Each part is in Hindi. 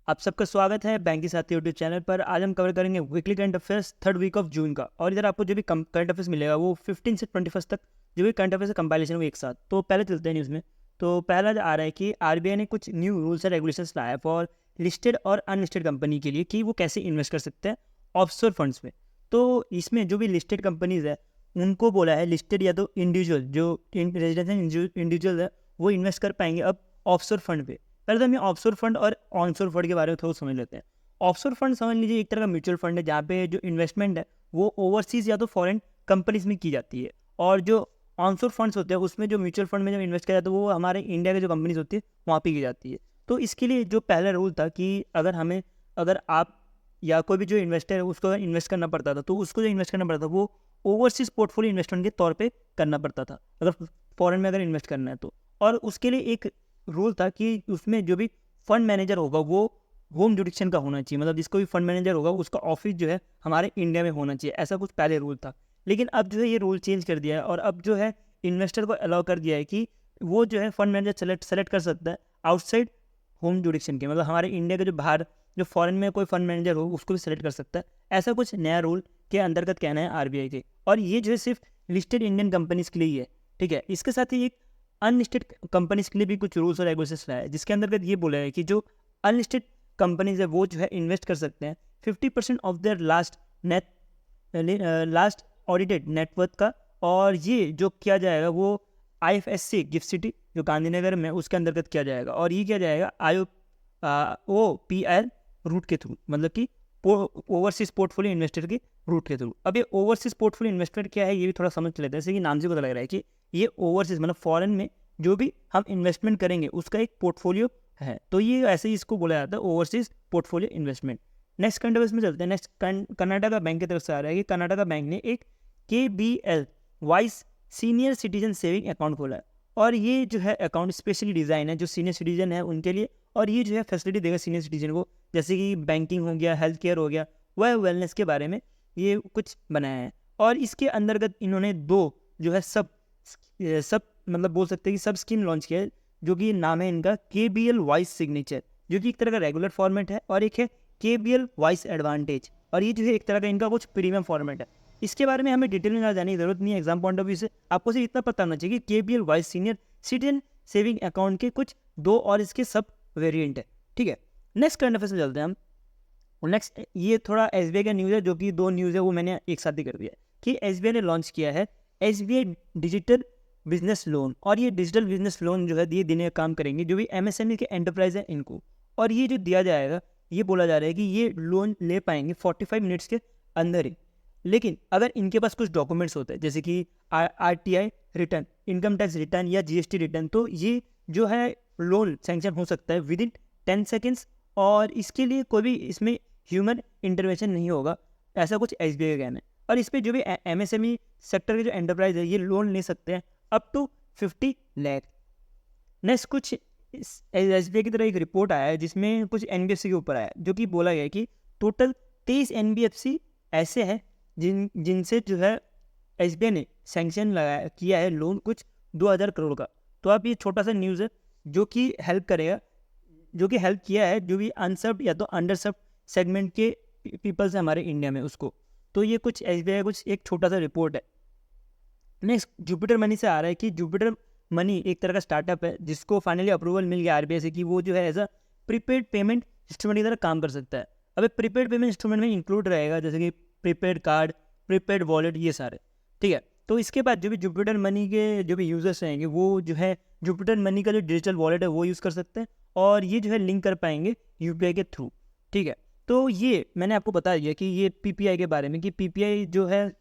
आप सबका स्वागत है बैंक के साथी यूट्यूब चैनल पर। आज हम कवर करेंगे weekly current affairs third week of June का। और इधर आपको जो भी करंट अफेयर्स मिलेगा वो 15 से 21 तक जो भी करंट अफेयर्स का कंपाइलेशन वो एक साथ। तो पहले चलते हैं न्यूज़ में। तो पहला जो आ रहा है कि आरबीआई ने कुछ न्यू रूल्स एंड रेगुलेशंस लाया है फॉर लिस्टेड और अनलिस्टेड कंपनी के लिए कि वो कैसे इन्वेस्ट कर सकते हैं ऑफशोर फंड्स में। तो इसमें जो भी लिस्टेड कंपनीज है उनको बोला है लिस्टेड या तो इंडिविजुअल जो रेजिडेंशियल इंडिविजुअल है वो इन्वेस्ट कर पाएंगे अब ऑफशोर फंड पे। पहले तो हम ऑफशोर फंड और ऑनशोर फंड के बारे में थोड़ा समझ लेते हैं। ऑफशोर फंड समझ लीजिए एक तरह का म्यूचुअल फंड है जहाँ पे जो इन्वेस्टमेंट है वो ओवरसीज या तो फॉरेन कंपनीज में की जाती है। और जो ऑनशोर फंड्स होते हैं उसमें जो म्यूचुअल फंड में जब इन्वेस्ट किया जाता है वो हमारे इंडिया की जो कंपनीज होती है वहाँ पे की जाती है। तो इसके लिए जो पहला रूल था कि अगर आप या कोई भी जो इन्वेस्टर है उसको इन्वेस्ट करना पड़ता था तो उसको जो इन्वेस्ट करना पड़ता था वो ओवरसीज पोर्टफोलियो इन्वेस्टमेंट के तौर पे करना पड़ता था अगर फॉरेन में अगर इन्वेस्ट करना है तो। और उसके लिए एक रूल था कि उसमें जो भी फंड मैनेजर होगा वो होम जुडिक्शन का होना चाहिए, मतलब जिसको भी फंड मैनेजर होगा उसका ऑफिस जो है हमारे इंडिया में होना चाहिए। ऐसा कुछ पहले रूल था, लेकिन अब जो है ये रूल चेंज कर दिया है और अब जो है इन्वेस्टर को अलाउ कर दिया है कि वो जो है फंड मैनेजर सेलेक्ट कर सकता है आउटसाइड होम जुडिक्शन के, मतलब हमारे इंडिया के जो बाहर जो फॉरेन में कोई फंड मैनेजर हो उसको भी सेलेक्ट कर सकता है। ऐसा कुछ नया रूल के अंतर्गत कहना है आरबीआई के। और ये जो है सिर्फ लिस्टेड इंडियन कंपनीज के लिए ही है, ठीक है। इसके साथ ही एक अनलिस्टेड कंपनीज के लिए भी कुछ रूल्स और रेगुलेशंस लाया है जिसके अंतर्गत ये बोला है कि जो अनलिस्टेड कंपनीज है वो जो है इन्वेस्ट कर सकते हैं 50% of their last audited net worth का। और ये जो किया जाएगा वो आईएफएससी गिफ्ट सिटी जो गांधीनगर में उसके अंतर्गत किया जाएगा। और ये किया जाएगा OPIL रूट के थ्रू, मतलब कि ओवरसीज पोर्टफोलियो इन्वेस्टर के रूट के थ्रू। अब ये ओवरसीज पोर्टफोलियो इन्वेस्टमेंट क्या है ये भी थोड़ा समझ लेते हैं। जैसे कि नाम से पता लग रहा है कि ये ओवरसीज मतलब फॉरेन में जो भी हम इन्वेस्टमेंट करेंगे उसका एक पोर्टफोलियो है, तो ये ऐसे ही इसको बोला जाता है overseas portfolio investment. Next countries में चलते हैं। नेक्स्ट कर्नाटका बैंक की तरफ से आ रहा है कि कर्नाटका बैंक ने एक KBL vice senior citizen saving account खोला है। और ये जो है अकाउंट स्पेशली डिज़ाइन है जो सीनियर सिटीजन है उनके लिए। और ये जो है फैसिलिटी देगा सीनियर सिटीजन को, जैसे कि बैंकिंग हो गया, हेल्थ केयर हो गया, वह वेलनेस के बारे में ये कुछ बनाया है। और इसके अंतर्गत इन्होंने दो जो है सब मतलब बोल सकते हैं कि सब स्कीम लॉन्च किया है, जो कि नाम है इनका KBL वाइस सिग्नेचर जो कि एक तरह का रेगुलर फॉर्मेट है, और एक है KBL वाइस एडवांटेज और ये जो है एक तरह का इनका कुछ प्रीमियम फॉर्मेट है। इसके बारे में हमें डिटेल में ना जाने की जरूरत नहीं है एग्जाम पॉइंट ऑफ व्यू से, आपको सिर्फ इतना पता होना चाहिए कि KBL vice senior citizen saving account के कुछ दो और इसके सब वेरिएंट है, ठीक है। नेक्स्ट करंट अफेयर से चलते हैं हम। नेक्स्ट ये थोड़ा SBI का न्यूज़ है, जो कि दो न्यूज़ है वो मैंने एक साथ ही कर दिया कि SBI ने लॉन्च किया है SBI डिजिटल बिजनेस लोन। और ये डिजिटल बिजनेस लोन जो है ये देने का काम करेंगे जो भी MSME के एंटरप्राइज है इनको। और ये जो दिया जाएगा ये बोला जा रहा है कि ये लोन ले पाएंगे 45 मिनट्स के अंदर ही, लेकिन अगर इनके पास कुछ डॉक्यूमेंट्स होते हैं जैसे कि RTI return, income tax return या GST रिटर्न, तो ये जो है लोन सैंक्शन हो सकता है विद इन 10 सेकेंड्स। और इसके लिए कोई भी इसमें ह्यूमन इंटरवेंशन नहीं होगा, ऐसा कुछ SBI का कहना है। और इस पर जो भी MSME सेक्टर के जो एंटरप्राइज है ये लोन ले सकते हैं अप टू 50 लाख। नेक्स्ट कुछ SBI की तरह एक रिपोर्ट आया है जिसमें कुछ NBFC के ऊपर आया है, जो कि बोला गया है कि टोटल 23 NBFC ऐसे हैं जिनसे जो है SBI ने सैंक्शन लगाया किया है लोन कुछ 2000 करोड़ का। तो आप ये छोटा सा न्यूज़ है जो कि हेल्प करेगा, जो कि हेल्प किया है जो भी अनसर्व्ड या तो अंडरसर्व्ड सेगमेंट के पीपल्स हैं हमारे इंडिया में उसको। तो ये कुछ SBI कुछ एक छोटा सा रिपोर्ट है। नेक्स्ट जुपिटर मनी से आ रहा है कि जुपिटर मनी एक तरह का स्टार्टअप है जिसको फाइनली अप्रूवल मिल गया RBI से कि वो जो है as a prepaid payment instrument की तरह काम कर सकता है। अब प्रीपेड पेमेंट इंस्ट्रूमेंट में इंक्लूड रहेगा जैसे कि प्रीपेड कार्ड, प्रीपेड वॉलेट, ये सारे, ठीक है। तो इसके बाद जो भी जुपिटर मनी के जो भी यूजर्स रहेंगे वो जो है जुपिटर मनी का जो डिजिटल वॉलेट है वो यूज़ कर सकते हैं और ये जो है लिंक कर पाएंगे UPI के थ्रू, ठीक है। तो ये मैंने आपको बता दिया कि ये PPI के बारे में कि PPI जो है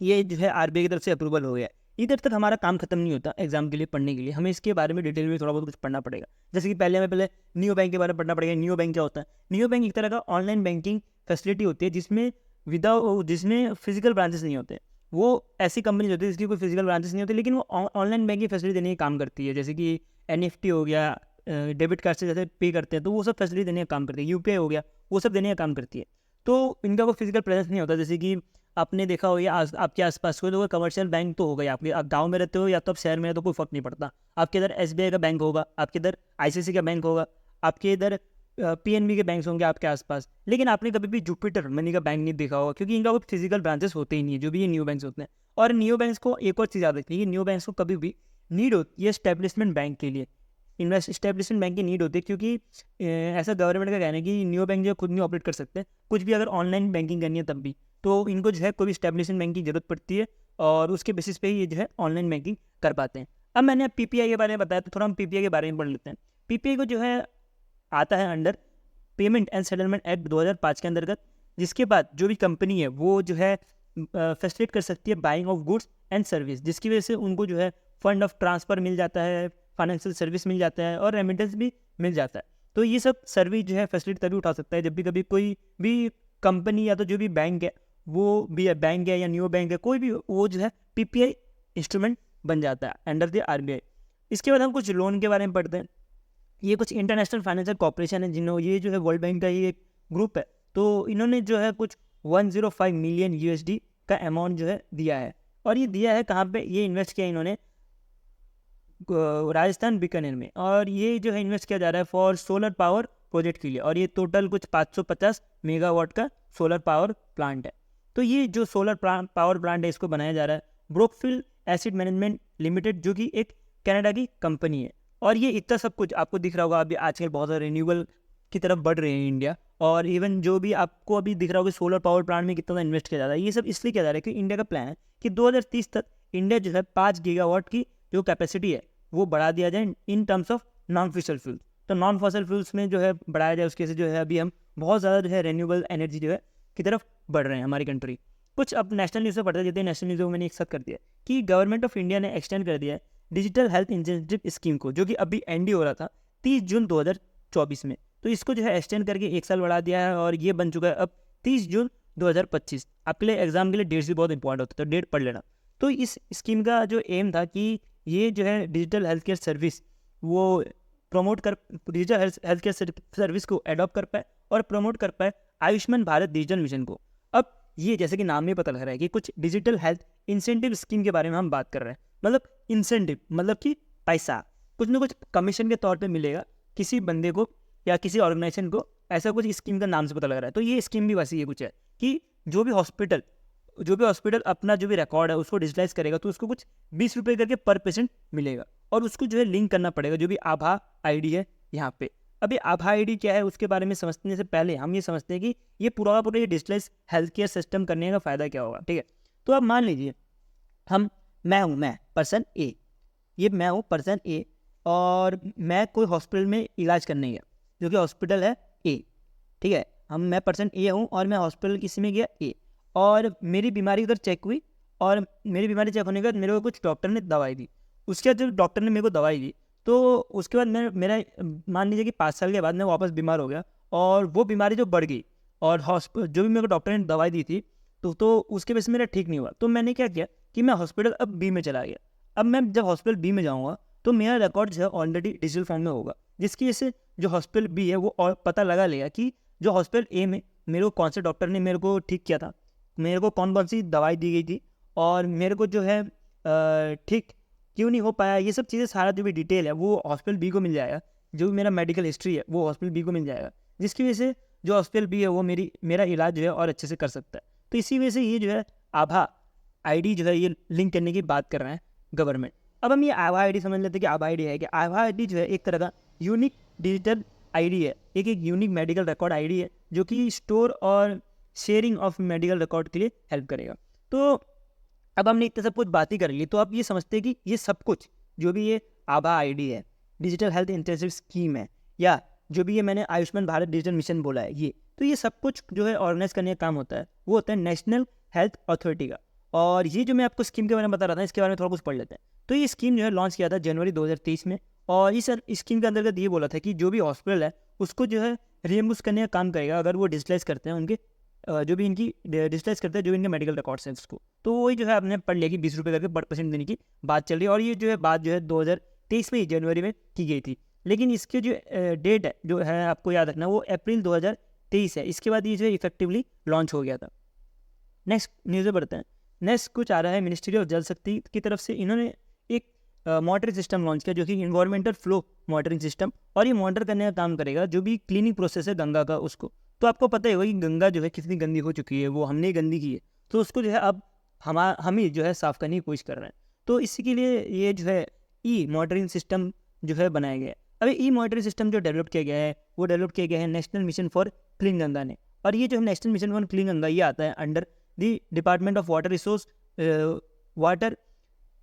ये जो है RBI की तरफ से अप्रूवल हो गया है। इधर तक हमारा काम खत्म नहीं होता एग्जाम के लिए पढ़ने के लिए, हमें इसके बारे में डिटेल में थोड़ा बहुत कुछ पढ़ना पड़ेगा। जैसे कि पहले नियो बैंक के बारे में पढ़ना पड़ेगा। नियो बैंक क्या होता है? नियो बैंक एक तरह का ऑनलाइन बैंकिंग फैसिलिटी होती है जिसमें फिजिकल ब्रांचेस नहीं होते। वो ऐसी कंपनी होती है जिसकी कोई फिजिकल ब्रांचेस नहीं होती, लेकिन वो ऑनलाइन बैंकिंग फैसिलिटी देने का काम करती है। जैसे कि NFT हो गया, डेबिट कार्ड से जैसे पे करते हैं तो वो सब फैसिलिटी देने का काम करती है। UPI हो गया, वो सब देने का काम करती है। तो इनका कोई फिजिकल प्रेजेंस नहीं होता। जैसे कि आपने देखा हो या आपके आसपास कोई तो कमर्शियल बैंक तो होगा, आपके आप गांव में रहते हो या तो आप शहर में, तो कोई फर्क नहीं पड़ता। आपके इधर SBI का बैंक होगा, आपके इधर ICICI का बैंक होगा, आपके इधर पीएनबी के बैंक्स होंगे आपके आसपास, लेकिन आपने कभी भी जुपिटर मनी का बैंक नहीं देखा होगा, क्योंकि इनका कोई फिजिकल ब्रांचेस होते ही नहीं है, जो भी ये न्यू बैंक्स होते हैं। और न्यू बैंक्स को एक और चीज़ याद रखनी है कि न्यू बैंक्स को कभी भी नीड होती है स्टैब्लिशमेंट बैंक के लिए, इस्टेब्लिशमेंट बैंक की नीड होती है, क्योंकि ऐसा गवर्नमेंट का कहना है कि न्यू बैंक जो खुद नहीं ऑपरेट कर सकते, कुछ भी अगर ऑनलाइन बैंकिंग करनी है तब भी, तो इनको जो है कोई भी स्टैब्लिशमेंट बैंक की जरूरत पड़ती है, और उसके बेसिस पे ही ये जो है ऑनलाइन बैंकिंग कर पाते हैं। अब मैंने पीपीआई के बारे में बताया, तो थोड़ा हम पीपीआई के बारे में पढ़ लेते हैं। पीपीआई को जो है आता है under payment and settlement act 2005 के अंतर्गत, जिसके बाद जो भी कंपनी है वो जो है फैसिलिटेट कर सकती है buying of goods and service, जिसकी वजह से उनको जो है फंड ऑफ ट्रांसफ़र मिल जाता है, फाइनेंशियल सर्विस मिल जाता है, और रेमिटेंस भी मिल जाता है। तो ये सब सर्विस जो है फैसिलिटी तभी उठा सकता है जब भी कभी कोई भी कंपनी या तो जो भी बैंक है, वो भी बैंक है या न्यू बैंक है, कोई भी, वो जो है पीपीआई इंस्ट्रूमेंट बन जाता है अंडर द आरबीआई। इसके बाद हम कुछ लोन के बारे में पढ़ते हैं। ये कुछ इंटरनेशनल फाइनेंशियल कॉर्पोरेशन है, जिन्होंने, ये जो है वर्ल्ड बैंक का ही एक ग्रुप है, तो इन्होंने जो है कुछ 105 मिलियन यूएसडी का अमाउंट जो है दिया है। और ये दिया है कहाँ पे, ये इन्वेस्ट किया इन्होंने राजस्थान बीकानेर में, और ये जो है इन्वेस्ट किया जा रहा है फॉर सोलर पावर प्रोजेक्ट के लिए, और ये टोटल कुछ 550 मेगावाट का सोलर पावर प्लांट है। तो ये जो सोलर पावर प्लांट है, इसको बनाया जा रहा है ब्रोकफील्ड एसिड मैनेजमेंट लिमिटेड, जो कि एक कनाडा की कंपनी है। और ये इतना सब कुछ आपको दिख रहा होगा, अभी आजकल बहुत ज़्यादा रिन्यूएबल की तरफ बढ़ रहे हैं इंडिया, और इवन जो भी आपको अभी दिख रहा होगा सोलर पावर प्लांट में कितना इन्वेस्ट किया जा रहा है, ये सब इसलिए किया जा रहा है कि इंडिया का प्लान है कि 2030 तक इंडिया जो है 5 गीगावाट की जो कैपेसिटी है वो बढ़ा दिया जाए in terms of non fossil fuel. तो नॉन फॉसिल फ्यूल्स में जो है बढ़ाया जाए, उसके से जो है अभी हम बहुत ज़्यादा जो है रिन्यूएबल एनर्जी जो है की तरफ बढ़ रहे हैं हमारी कंट्री। कुछ अब नेशनल न्यूज़ में पढ़ते हैं, नेशनल न्यूज़ में मैंने एक साथ कर दिया कि गवर्नमेंट ऑफ इंडिया ने एक्सटेंड कर दिया है डिजिटल हेल्थ इंसेंटिव स्कीम को, जो कि अभी एंड हो रहा था 30 जून 2024 में, तो इसको जो है एक्सटेंड करके 1 साल बढ़ा दिया है, और ये बन चुका है अब 30 जून 2025। आपके लिए एग्जाम के लिए डेट्स भी बहुत इंपॉर्टेंट होता है, तो डेट पढ़ लेना। तो इस स्कीम का जो एम था कि ये जो है डिजिटल हेल्थ केयर सर्विस वो प्रमोट कर, डिजिटल हेल्थ केयर सर्विस को एडॉप्ट कर पाए और प्रमोट कर पाए आयुष्मान भारत डिजिटल मिशन को। अब ये जैसे कि नाम में पता लग रहा है कि कुछ डिजिटल हेल्थ इंसेंटिव स्कीम के बारे में हम बात कर रहे हैं, मतलब इंसेंटिव मतलब कि पैसा कुछ ना कुछ कमीशन के तौर पे मिलेगा किसी बंदे को या किसी ऑर्गेनाइजेशन को, ऐसा कुछ स्कीम का नाम से पता लग रहा है। तो ये स्कीम भी वैसे ये कुछ है कि जो भी हॉस्पिटल अपना जो भी रिकॉर्ड है उसको डिजिटलाइज करेगा, तो उसको कुछ 20 रुपये करके पर पेशेंट मिलेगा, और उसको जो है लिंक करना पड़ेगा जो भी आभा आईडी है यहाँ पे। अभी आभा आईडी क्या है उसके बारे में समझने से पहले हम ये समझते हैं कि ये पूरा ये डिजिटलाइज हेल्थ केयर सिस्टम करने का फ़ायदा क्या होगा। ठीक है, तो अब मान लीजिए मैं पर्सन ए, ये मैं हूँ पर्सन ए, और मैं कोई हॉस्पिटल में इलाज करने गया, जो कि हॉस्पिटल है ए। ठीक है, मैं पर्सन ए हूँ और मैं हॉस्पिटल किसी में गया ए, और मेरी बीमारी उधर चेक हुई, और मेरी बीमारी चेक होने के बाद मेरे को कुछ डॉक्टर ने दवाई दी। उसके बाद जब डॉक्टर ने मेरे को दवाई दी, तो उसके बाद मेरा मान लीजिए कि 5 साल के बाद मैं वापस बीमार हो गया, और वो बीमारी जो बढ़ गई, और हॉस्पिटल जो भी मेरे को डॉक्टर ने दवाई दी थी तो उसके वजह से मेरा ठीक नहीं हुआ। तो मैंने क्या किया कि मैं हॉस्पिटल अब बी में चला गया। अब मैं जब हॉस्पिटल बी में जाऊँगा तो मेरा रिकॉर्ड जो है ऑलरेडी डिजिटल फॉर्म में होगा, जिसकी वजह से जो हॉस्पिटल बी है वो और पता लगा लेगा कि जो हॉस्पिटल ए में मेरे को कौन से डॉक्टर ने मेरे को ठीक किया था, मेरे को कौन कौन सी दवाई दी गई थी, और मेरे को जो है ठीक क्यों नहीं हो पाया। ये सब चीज़ें सारा जो भी डिटेल है वो हॉस्पिटल बी को मिल जाएगा, जो भी मेरा मेडिकल हिस्ट्री है वो हॉस्पिटल बी को मिल जाएगा, जिसकी वजह से जो हॉस्पिटल बी है वो मेरा इलाज जो है और अच्छे से कर सकता है। तो इसी वजह से ये जो है आभा आईडी जो है ये लिंक करने की बात कर रहे हैं गवर्नमेंट। अब हम ये आभा आईडी समझ लेते हैं कि आभा आईडी है कि आभा आईडी जो है एक तरह का यूनिक डिजिटल आईडी है, एक यूनिक मेडिकल रिकॉर्ड आईडी है, जो कि स्टोर और शेयरिंग ऑफ मेडिकल रिकॉर्ड के लिए हेल्प करेगा। तो अब हमने इतना सब कुछ बात ही कर ली, तो आप ये समझते हैं कि ये सब कुछ जो भी ये आभा आईडी है, डिजिटल हेल्थ इंटेंसिव स्कीम है, या जो भी ये मैंने आयुष्मान भारत डिजिटल मिशन बोला है, ये सब कुछ जो है ऑर्गेनाइज करने का काम होता है, वो होता है नेशनल हेल्थ अथॉरिटी का। और ये जो मैं आपको स्कीम के बारे में बता रहा था, इसके बारे में थोड़ा कुछ पढ़ लेते हैं। तो ये स्कीम जो है लॉन्च किया था जनवरी 2023 में, और इस स्कीम के अंतर्गत ये बोला था कि जो भी हॉस्पिटल है उसको जो है रिएम्बर्स करने का काम करेगा अगर वो डिजिटलाइज करते हैं उनके जो भी इनकी डिजिटलाइज करते हैं जो इनके मेडिकल रिकॉर्ड्स हैं उसको। तो वही जो है आपने पढ़ लिया कि 20 रुपये करके पर पेशेंट देने की बात चल रही है, और ये जो है बात जो है 2023 में ही जनवरी में की गई थी। लेकिन इसके जो डेट है जो है आपको याद रखना, वो अप्रैल 2023 है। इसके बाद ये जो है इफेक्टिवली लॉन्च हो गया था। नेक्स्ट न्यूज़ बढ़ते हैं। नेक्स्ट कुछ आ रहा है मिनिस्ट्री ऑफ जल शक्ति की तरफ से, इन्होंने एक मॉनिटरिंग सिस्टम लॉन्च किया जो कि इन्वायरमेंटल फ्लो मॉनिटरिंग सिस्टम, और ये मॉनिटर करने का काम करेगा जो भी क्लीनिंग प्रोसेस है गंगा का उसको। तो आपको पता ही होगा कि गंगा जो है कितनी गंदी हो चुकी है, वो हमने ही गंदी की है, तो उसको जो है अब हम ही जो है साफ़ करने की कोशिश कर रहे हैं। तो इसी के लिए ये जो है ई मॉनिटरिंग सिस्टम जो है बनाया गया है। अभी ई मॉनिटरिंग सिस्टम जो डेवलप किया गया है वो डेवलप किया गया है National Mission for Clean Ganga ने, और ये जो National Mission for Clean Ganga ये आता है under the Department of Water Resource, Water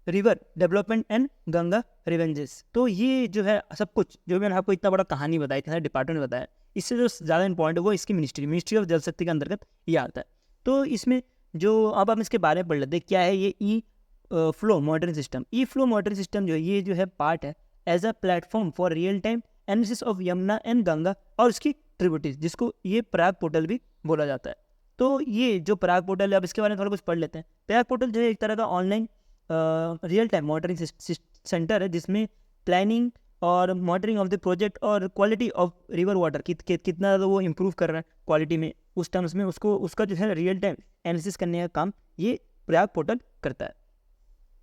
River Development and Ganga Rejuvenation. तो ये जो है सब कुछ जो मैंने आपको इतना बड़ा कहानी बताई, इतना डिपार्टमेंट बताया, इससे जो ज़्यादा इंपॉर्टेंट है वो इसकी मिनिस्ट्री ऑफ जल शक्ति के अंतर्गत ये आता है। तो इसमें जो अब हम इसके बारे में पढ़ लेते हैं क्या है ये E flow monitoring system. E flow monitoring system जो है ये जो है पार्ट है as a platform for real time analysis of Yamuna and Ganga और उसकी ट्रिब्यूटरीज, जिसको ये पराग पोर्टल भी बोला जाता है। तो ये जो पराग पोर्टल है अब इसके बारे में थोड़ा कुछ पढ़ लेते हैं। पराग पोर्टल जो है एक तरह का online real time monitoring centre है जिसमें प्लानिंग और मॉनिटरिंग ऑफ द प्रोजेक्ट और क्वालिटी ऑफ रिवर वाटर कितना वो इम्प्रूव कर रहा है क्वालिटी में उस टर्म्स में, उसका जो है रियल टाइम एनालिसिस करने का काम ये प्रयाग पोर्टल करता है।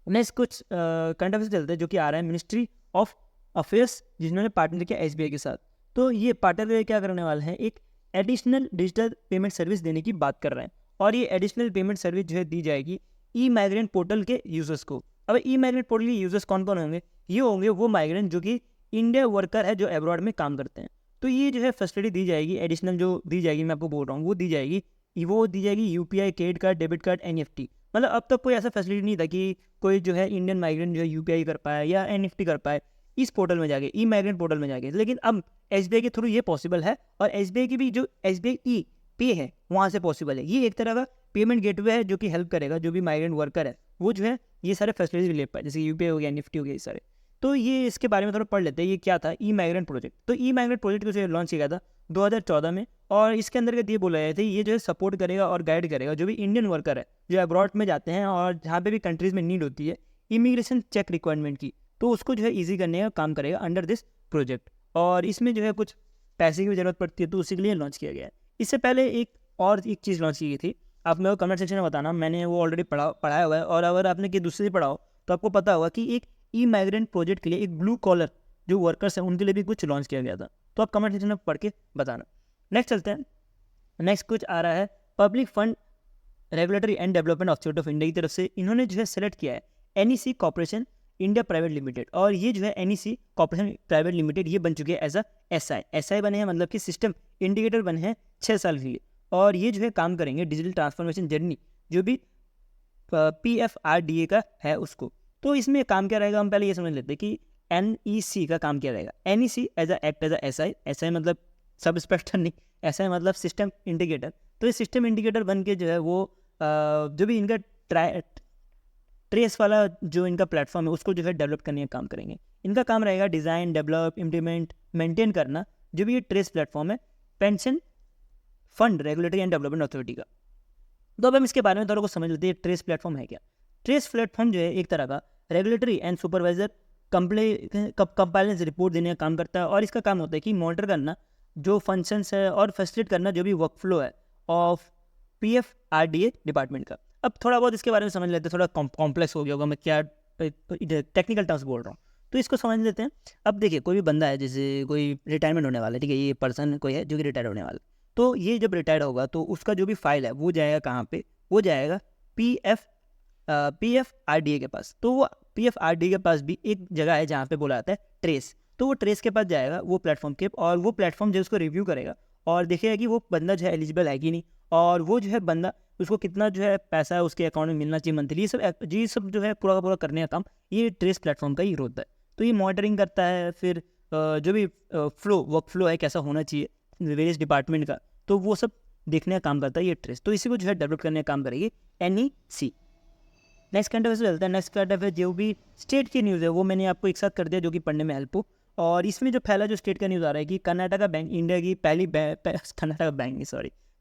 नेक्स्ट कुछ करंट अफेयर्स चलते हैं जो कि आ रहा है मिनिस्ट्री ऑफ अफेयर्स जिन्होंने पार्टनर किया SBI के साथ। तो ये पार्टनर क्या करने वाले हैं, एक एडिशनल डिजिटल पेमेंट सर्विस देने की बात कर रहे हैं, और ये एडिशनल पेमेंट सर्विस जो है दी जाएगी ई माइग्रेंट पोर्टल के यूजर्स को। अब ई माइग्रेंट पोर्टल के यूजर्स कौन कौन होंगे, ये होंगे वो माइग्रेंट जो कि इंडिया वर्कर है जो अब्रॉड में काम करते हैं। तो ये जो है फैसिलिटी दी जाएगी, एडिशनल जो दी जाएगी मैं आपको बोल रहा हूँ वो दी जाएगी UPI credit card, debit card, NEFT। मतलब अब तक कोई ऐसा फैसिलिटी नहीं था कि कोई जो है इंडियन माइग्रेंट जो है UPI कर पाए या NEFT कर पाए इस पोर्टल में जाके, ई माइग्रेंट पोर्टल में जाके, लेकिन अब SBI के थ्रू ये पॉसिबल है, और SBI की भी जो SBI ई पे है वहाँ से पॉसिबल है। ये एक तरह का पेमेंट गेटवे है जो कि हेल्प करेगा जो भी माइग्रेंट वर्कर है वो जो है ये सारे फैसिलिटीज ले पाए, जैसे UPI हो गया, NEFT हो गया, ये सारे। तो ये इसके बारे में थोड़ा पढ़ लेते हैं ये क्या था ई माइग्रेंट प्रोजेक्ट। तो ई माइग्रेंट प्रोजेक्ट को जो लॉन्च किया गया था 2014 में, और इसके अंतर्गत ये बोला गया था ये जो है सपोर्ट करेगा और गाइड करेगा जो भी इंडियन वर्कर है जो अब्रॉड में जाते हैं और जहाँ पे भी कंट्रीज़ में नीड होती है इमिग्रेशन चेक रिक्वायरमेंट की, तो उसको जो है ईजी करने का काम करेगा अंडर दिस प्रोजेक्ट। और इसमें जो है कुछ पैसे की भी ज़रूरत पड़ती है तो उसी के लिए लॉन्च किया गया है। इससे पहले एक चीज़ लॉन्च की गई थी, आप मेरे को कमेंट सेक्शन में बताना, मैंने वो ऑलरेडी पढ़ाया हुआ है, और अगर आपने कि दूसरे से पढ़ा हो तो आपको पता होगा कि एक ई माइग्रेंट प्रोजेक्ट के लिए एक ब्लू कॉलर जो वर्कर्स हैं उनके लिए भी कुछ लॉन्च किया गया था, तो आप कमेंट सेक्शन में पढ़ के बताना। नेक्स्ट चलते हैं, नेक्स्ट कुछ आ रहा है public fund regulatory and development authority of India की तरफ से इन्होंने जो है सेलेक्ट किया है NEC corporation India private limited, और ये जो है NEC कॉर्पोरेशन प्राइवेट लिमिटेड ये बन चुके हैं एज अ SI बने हैं, मतलब कि सिस्टम इंडिकेटर बने हैं 6 साल के लिए, और ये जो है काम करेंगे डिजिटल ट्रांसफॉर्मेशन जर्नी जो भी PFRDA का है उसको। तो इसमें काम क्या रहेगा, हम पहले ये समझ लेते हैं कि NEC का काम क्या रहेगा। NEC एज अ SI मतलब सब इंस्पेक्टर नहीं, SI मतलब सिस्टम इंडिकेटर। तो ये सिस्टम इंडिकेटर बन के जो है वो जो भी इनका ट्रेस वाला जो इनका प्लेटफॉर्म है उसको जो है डेवलप करने का काम करेंगे। इनका काम रहेगा डिज़ाइन, डेवलप, इम्प्लीमेंट, मेंटेन करना जो भी ये ट्रेस प्लेटफॉर्म है pension fund regulatory and development authority का। तो अब हम इसके बारे में थोड़ा कुछ समझ लेते हैं ट्रेस प्लेटफॉर्म है क्या। ट्रेस प्लेटफॉर्म जो है एक तरह का regulatory and supervisor compliance report देने का काम करता है, और इसका काम होता है कि मॉनिटर करना जो फंक्शंस है और फैसिलिटेट करना जो भी वर्कफ्लो है ऑफ PFRDA डिपार्टमेंट का। अब थोड़ा बहुत इसके बारे में समझ लेते हैं, थोड़ा कॉम्प्लेक्स हो गया होगा, मैं क्या टेक्निकल टर्म्स बोल रहा हूँ, तो इसको समझ लेते हैं। अब देखिए कोई भी बंदा है, जैसे कोई रिटायरमेंट होने वाला है, ठीक है, ये पर्सन कोई है जो कि रिटायर होने वाला, तो ये जब रिटायर होगा तो उसका जो भी फाइल है वो जाएगा कहाँ पे, वो जाएगा PFRDA के पास। तो वो PFRDA के पास भी एक जगह है जहाँ पे बोला जाता है ट्रेस, तो वो ट्रेस के पास जाएगा वो प्लेटफॉर्म के, और वो प्लेटफॉर्म जो उसको रिव्यू करेगा और देखेगा कि वो बंदा जो है एलिजिबल है कि नहीं, और वो जो है बंदा उसको कितना जो है पैसा है उसके अकाउंट में मिलना चाहिए मंथली, ये सब जो है पूरा का पूरा करने का काम ये ट्रेस प्लेटफॉर्म का ही होता है। तो ये मॉनिटरिंग करता है, फिर जो भी वर्क फ्लो है कैसा होना चाहिए वेरियस डिपार्टमेंट का, तो वो सब देखने का काम करता है ये ट्रेस। तो इसी को जो है डेवलप करने का काम करेगी NEC। नेक्स्ट करंट अफेयर चलता है। नेक्स्ट करंट अफेयर जो भी स्टेट की न्यूज़ है वो मैंने आपको एक साथ कर दिया जो कि पढ़ने में हेल्प हो, और इसमें जो पहला जो स्टेट का न्यूज़ आ रहा है कि कर्नाटका बैंक इंडिया की पहली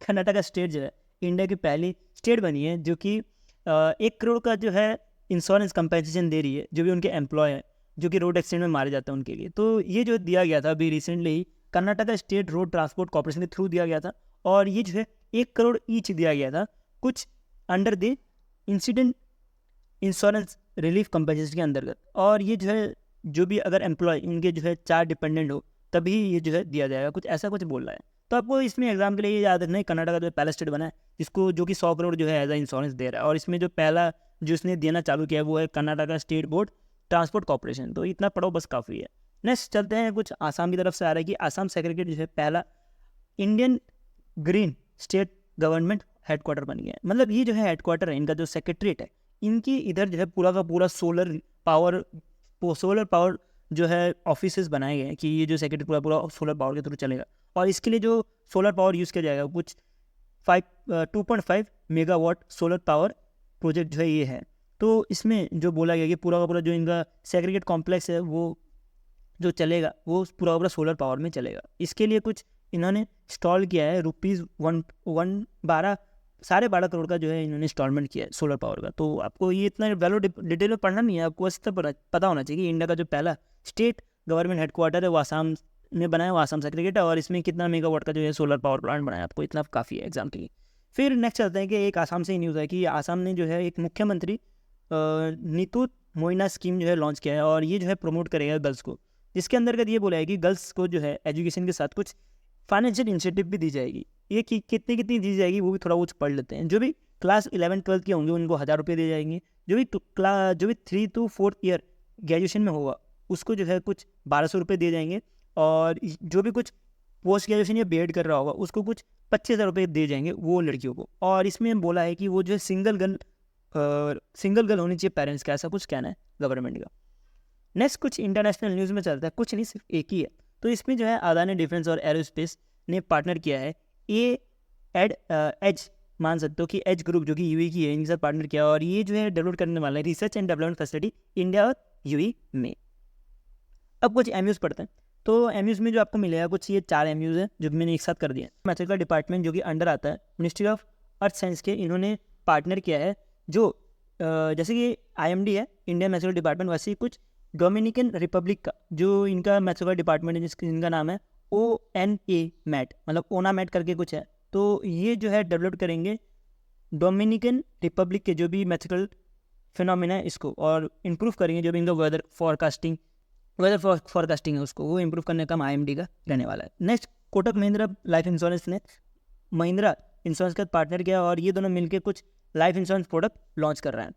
कर्नाटका स्टेट जो है इंडिया की पहली स्टेट बनी है जो कि 1 करोड़ का जो है इंश्योरेंस कंपनसेशन दे रही है जो भी उनके एम्प्लॉय हैं जो कि रोड एक्सीडेंट में मारे जाते हैं उनके लिए। तो ये जो दिया गया था अभी रिसेंटली ही Karnataka State Road Transport Corporation के थ्रू दिया गया था, और ये जो है 1 करोड़ ईच दिया गया था कुछ under the incident insurance relief compensation के अंतर्गत। और ये जो है जो भी अगर एम्प्लॉय इनके जो है 4 डिपेंडेंट हो तभी ये जो है दिया जाएगा, कुछ ऐसा कुछ बोल रहा है। तो आपको इसमें एग्जाम के लिए ये याद रखना है, कर्नाटका जो पहला स्टेट बना है जिसको जो कि 100 करोड़ जो है एज अ इंश्योरेंस दे रहा है। और इसमें जो पहला जो इसने देना चालू किया है वो है Karnataka state board transport corporation. तो इतना पढ़ो बस काफ़ी है। नेक्स्ट चलते हैं, कुछ आसाम की तरफ से आ रहा है कि आसाम सेक्रेटरी जो है पहला Indian green state government headquarter बन गया है। मतलब ये जो है हेडक्वार्टर है इनका, जो सेक्रेटरीट है इनकी इधर जो है पूरा का पूरा सोलर पावर जो है ऑफिसेज बनाए गए हैं कि ये जो सेक्रेटरी पूरा पूरा सोलर पावर के थ्रू चलेगा। और इसके लिए जो सोलर पावर यूज़ किया जाएगा कुछ 2.5 मेगावाट सोलर पावर प्रोजेक्ट जो है ये है। तो इसमें जो बोला गया कि पूरा का पूरा जो इनका सेग्रीगेट कॉम्प्लेक्स है वो जो चलेगा वो पूरा का पूरा सोलर पावर में चलेगा। इसके लिए कुछ इन्होंने इंस्टॉल किया है ₹12.5 करोड़ का जो है इन्होंने इंस्टॉलमेंट किया है सोलर पावर का। तो आपको ये इतना वैल्यू डिटेल में पढ़ना नहीं है, आपको बस इतना पता होना चाहिए कि इंडिया का जो पहला स्टेट गवर्नमेंट हेडक्वार्टर है वो आसाम में बनाया, वो आसाम सेक्रेटरीट है। और इसमें कितना मेगावाट का जो है सोलर पावर प्लांट बनाया, आपको इतना काफ़ी है एग्जाम के लिए। फिर नेक्स्ट चलते हैं कि एक आसाम से ही न्यूज़ है कि आसाम ने जो है एक मुख्यमंत्री नीतू मोइना स्कीम जो है लॉन्च किया है। और ये जो है प्रमोट करेगा गर्ल्स को, जिसके अंतर्गत ये बोला है कि गर्ल्स को जो है एजुकेशन के साथ कुछ फाइनेंशियल इंसेंटिव भी दी जाएगी। ये कितनी कितनी दी जाएगी वो भी थोड़ा बहुत पढ़ लेते हैं। जो भी क्लास 11-12 के होंगे उनको 1000 रुपये दिए जाएंगे। जो भी 3 to 4 ईयर ग्रेजुएशन में होगा उसको जो है कुछ 1200 रुपये दिए जाएंगे। और जो भी कुछ पोस्ट ग्रेजुएशन या बीएड कर रहा होगा उसको कुछ 25,000 रुपये दिए जाएंगे वो लड़कियों को। और इसमें बोला है कि वो जो है सिंगल गर्ल होनी चाहिए पेरेंट्स का, ऐसा कुछ कहना है गवर्नमेंट का। नेक्स्ट कुछ इंटरनेशनल न्यूज़ में चलता है, कुछ नहीं सिर्फ एक ही है। तो इसमें जो है अदानी डिफेंस और एरोस्पेस ने पार्टनर किया है एज मान सकते हो कि एज ग्रुप जो कि यूएई की है, इनके साथ पार्टनर किया। और ये जो है डेवलप करने वाला है research and development facility India और यूएई में। अब कुछ एमयूज़ पढ़ते हैं। तो एमयूज़ में जो आपको मिलेगा कुछ ये 4 एमयूज़ हैं जो मैंने एक साथ कर दिया। मैथमेटिकल डिपार्टमेंट जो कि अंडर आता है मिनिस्ट्री ऑफ अर्थ साइंस के, इन्होंने पार्टनर किया है जो जैसे कि आईएमडी है इंडियन मैथमेटिकल डिपार्टमेंट, वैसे ही कुछ डोमिनिकन रिपब्लिक का जो इनका मैथमेटिकल डिपार्टमेंट है जिनका नाम है ONA मैट, मतलब ओना मैट करके कुछ है। तो ये जो है डेवलप करेंगे डोमिनिकन रिपब्लिक के जो भी मैथमेटिकल फिनोमिना है इसको, और इम्प्रूव करेंगे जो भी इनका वेदर फॉरकास्टिंग है उसको, वो इम्प्रूव करने का काम IMD का रहने वाला है। Next Kotak Mahindra life insurance ने महिंद्रा इंश्योरेंस के साथ पार्टनर किया और ये दोनों मिलकर कुछ लाइफ इंश्योरेंस प्रोडक्ट लॉन्च कर रहे हैं।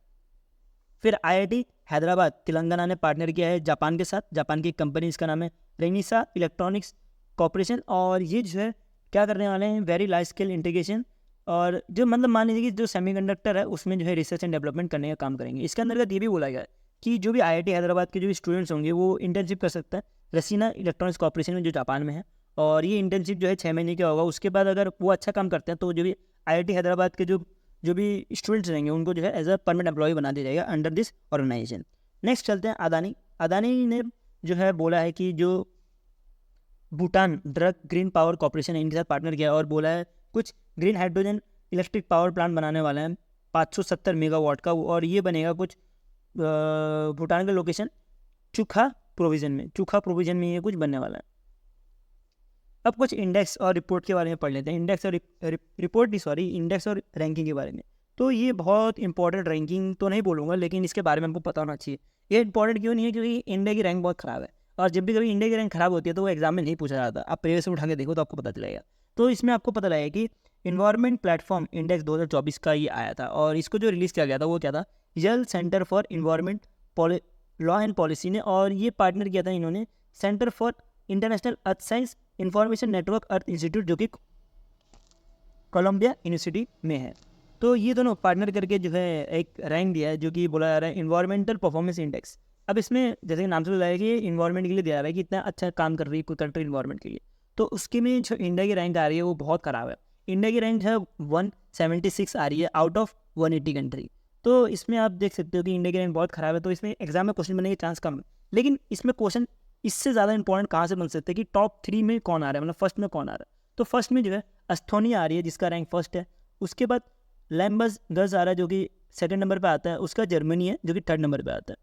फिर IIT हैदराबाद तेलंगाना ने पार्टनर किया है जापान के साथ। जापान की कंपनी इसका नाम है रेनिसा इलेक्ट्रॉनिक्स कॉर्पोरेशन। और ये जो है क्या करने वाले हैं, वेरी लार्ज स्केल इंटीग्रेशन, और जो मतलब मान लीजिए कि जो सेमीकंडक्टर है उसमें जो है रिसर्च एंड डेवलपमेंट करने का काम करेंगे। इसके अंतर्गत ये भी बोला गया है कि जो भी IIT हैदराबाद के जो भी स्टूडेंट्स होंगे वो इंटर्नशिप कर सकते हैं रसीना इलेक्ट्रॉनिक्स कॉर्पोरेशन में जो जापान में है। और ये इंटर्नशिप जो है 6 महीने का होगा। उसके बाद अगर वो अच्छा काम करते हैं तो जो भी IIT हैदराबाद के जो भी स्टूडेंट्स रहेंगे उनको जो है एज अ परमानेंट एम्प्लॉय बना दिया जाएगा अंडर दिस ऑर्गेनाइजेशन। नेक्स्ट चलते हैं अदानी ने जो है बोला है कि जो Bhutan drug green power corporation है इनके साथ पार्टनर किया और बोला है कुछ green hydrogen electric power plant बनाने वाला है 570 मेगावाट का। और ये बनेगा कुछ भूटान का लोकेशन चुखा प्रोविजन में ये कुछ बनने वाला है। अब कुछ इंडेक्स और रिपोर्ट के बारे में पढ़ लेते हैं। इंडेक्स और रैंकिंग के बारे में। तो ये बहुत इंपॉर्टेंट रैंकिंग तो नहीं बोलूँगा, लेकिन इसके बारे में हमको पता होना चाहिए। ये इंपॉर्टेंट क्यों नहीं है, क्योंकि इंडिया की रैंक बहुत ख़राब है और जब भी कभी इंडिया की रैंक ख़राब होती है तो वो एग्जाम में नहीं पूछा जाता। आप प्रीवियस उठा के देखो तो आपको पता चलेगा। तो इसमें आपको पता लगेगा कि इन्वायरमेंट प्लेटफॉर्म इंडेक्स 2024 का ये आया था और इसको जो रिलीज़ किया गया था वो क्या था, Yale Centre for Environment Law and Policy ने। और ये पार्टनर किया था इन्होंने Centre for International Earth Science Information Network Earth Institute जो कि कोलंबिया यूनिवर्सिटी में है। तो ये दोनों पार्टनर करके जो है एक रैंक दिया है जो कि बोला जा रहा है इन्वायरमेंटल परफॉर्मेंस इंडेक्स। अब इसमें जैसे कि नाम से बताया कि इन्वायरमेंट के लिए दिया रहा है कि इतना अच्छा काम कर रही है कोई कंट्री इन्वायरमेंट के लिए। तो उसके में जो इंडिया की रैंक आ रही है वो बहुत ख़राब है। इंडिया की रैंक है 176 आ रही है आउट ऑफ 180 कंट्री। तो इसमें आप देख सकते हो कि इंडिया की रैंक बहुत ख़राब है। तो इसमें एग्जाम में क्वेश्चन बनने के चांस कम है, लेकिन इसमें क्वेश्चन इससे ज़्यादा इंपॉर्टेंट कहाँ से बन सकते हैं कि टॉप 3 में कौन आ रहा है, मतलब फर्स्ट में कौन आ रहा है। तो फर्स्ट में जो है एस्थोनिया आ रही है जिसका रैंक फर्स्ट है। उसके बाद लैम्बर्गस आ रहा है जो कि सेकंड नंबर पे आता है। उसका जर्मनी है जो कि थर्ड नंबर पे आता है।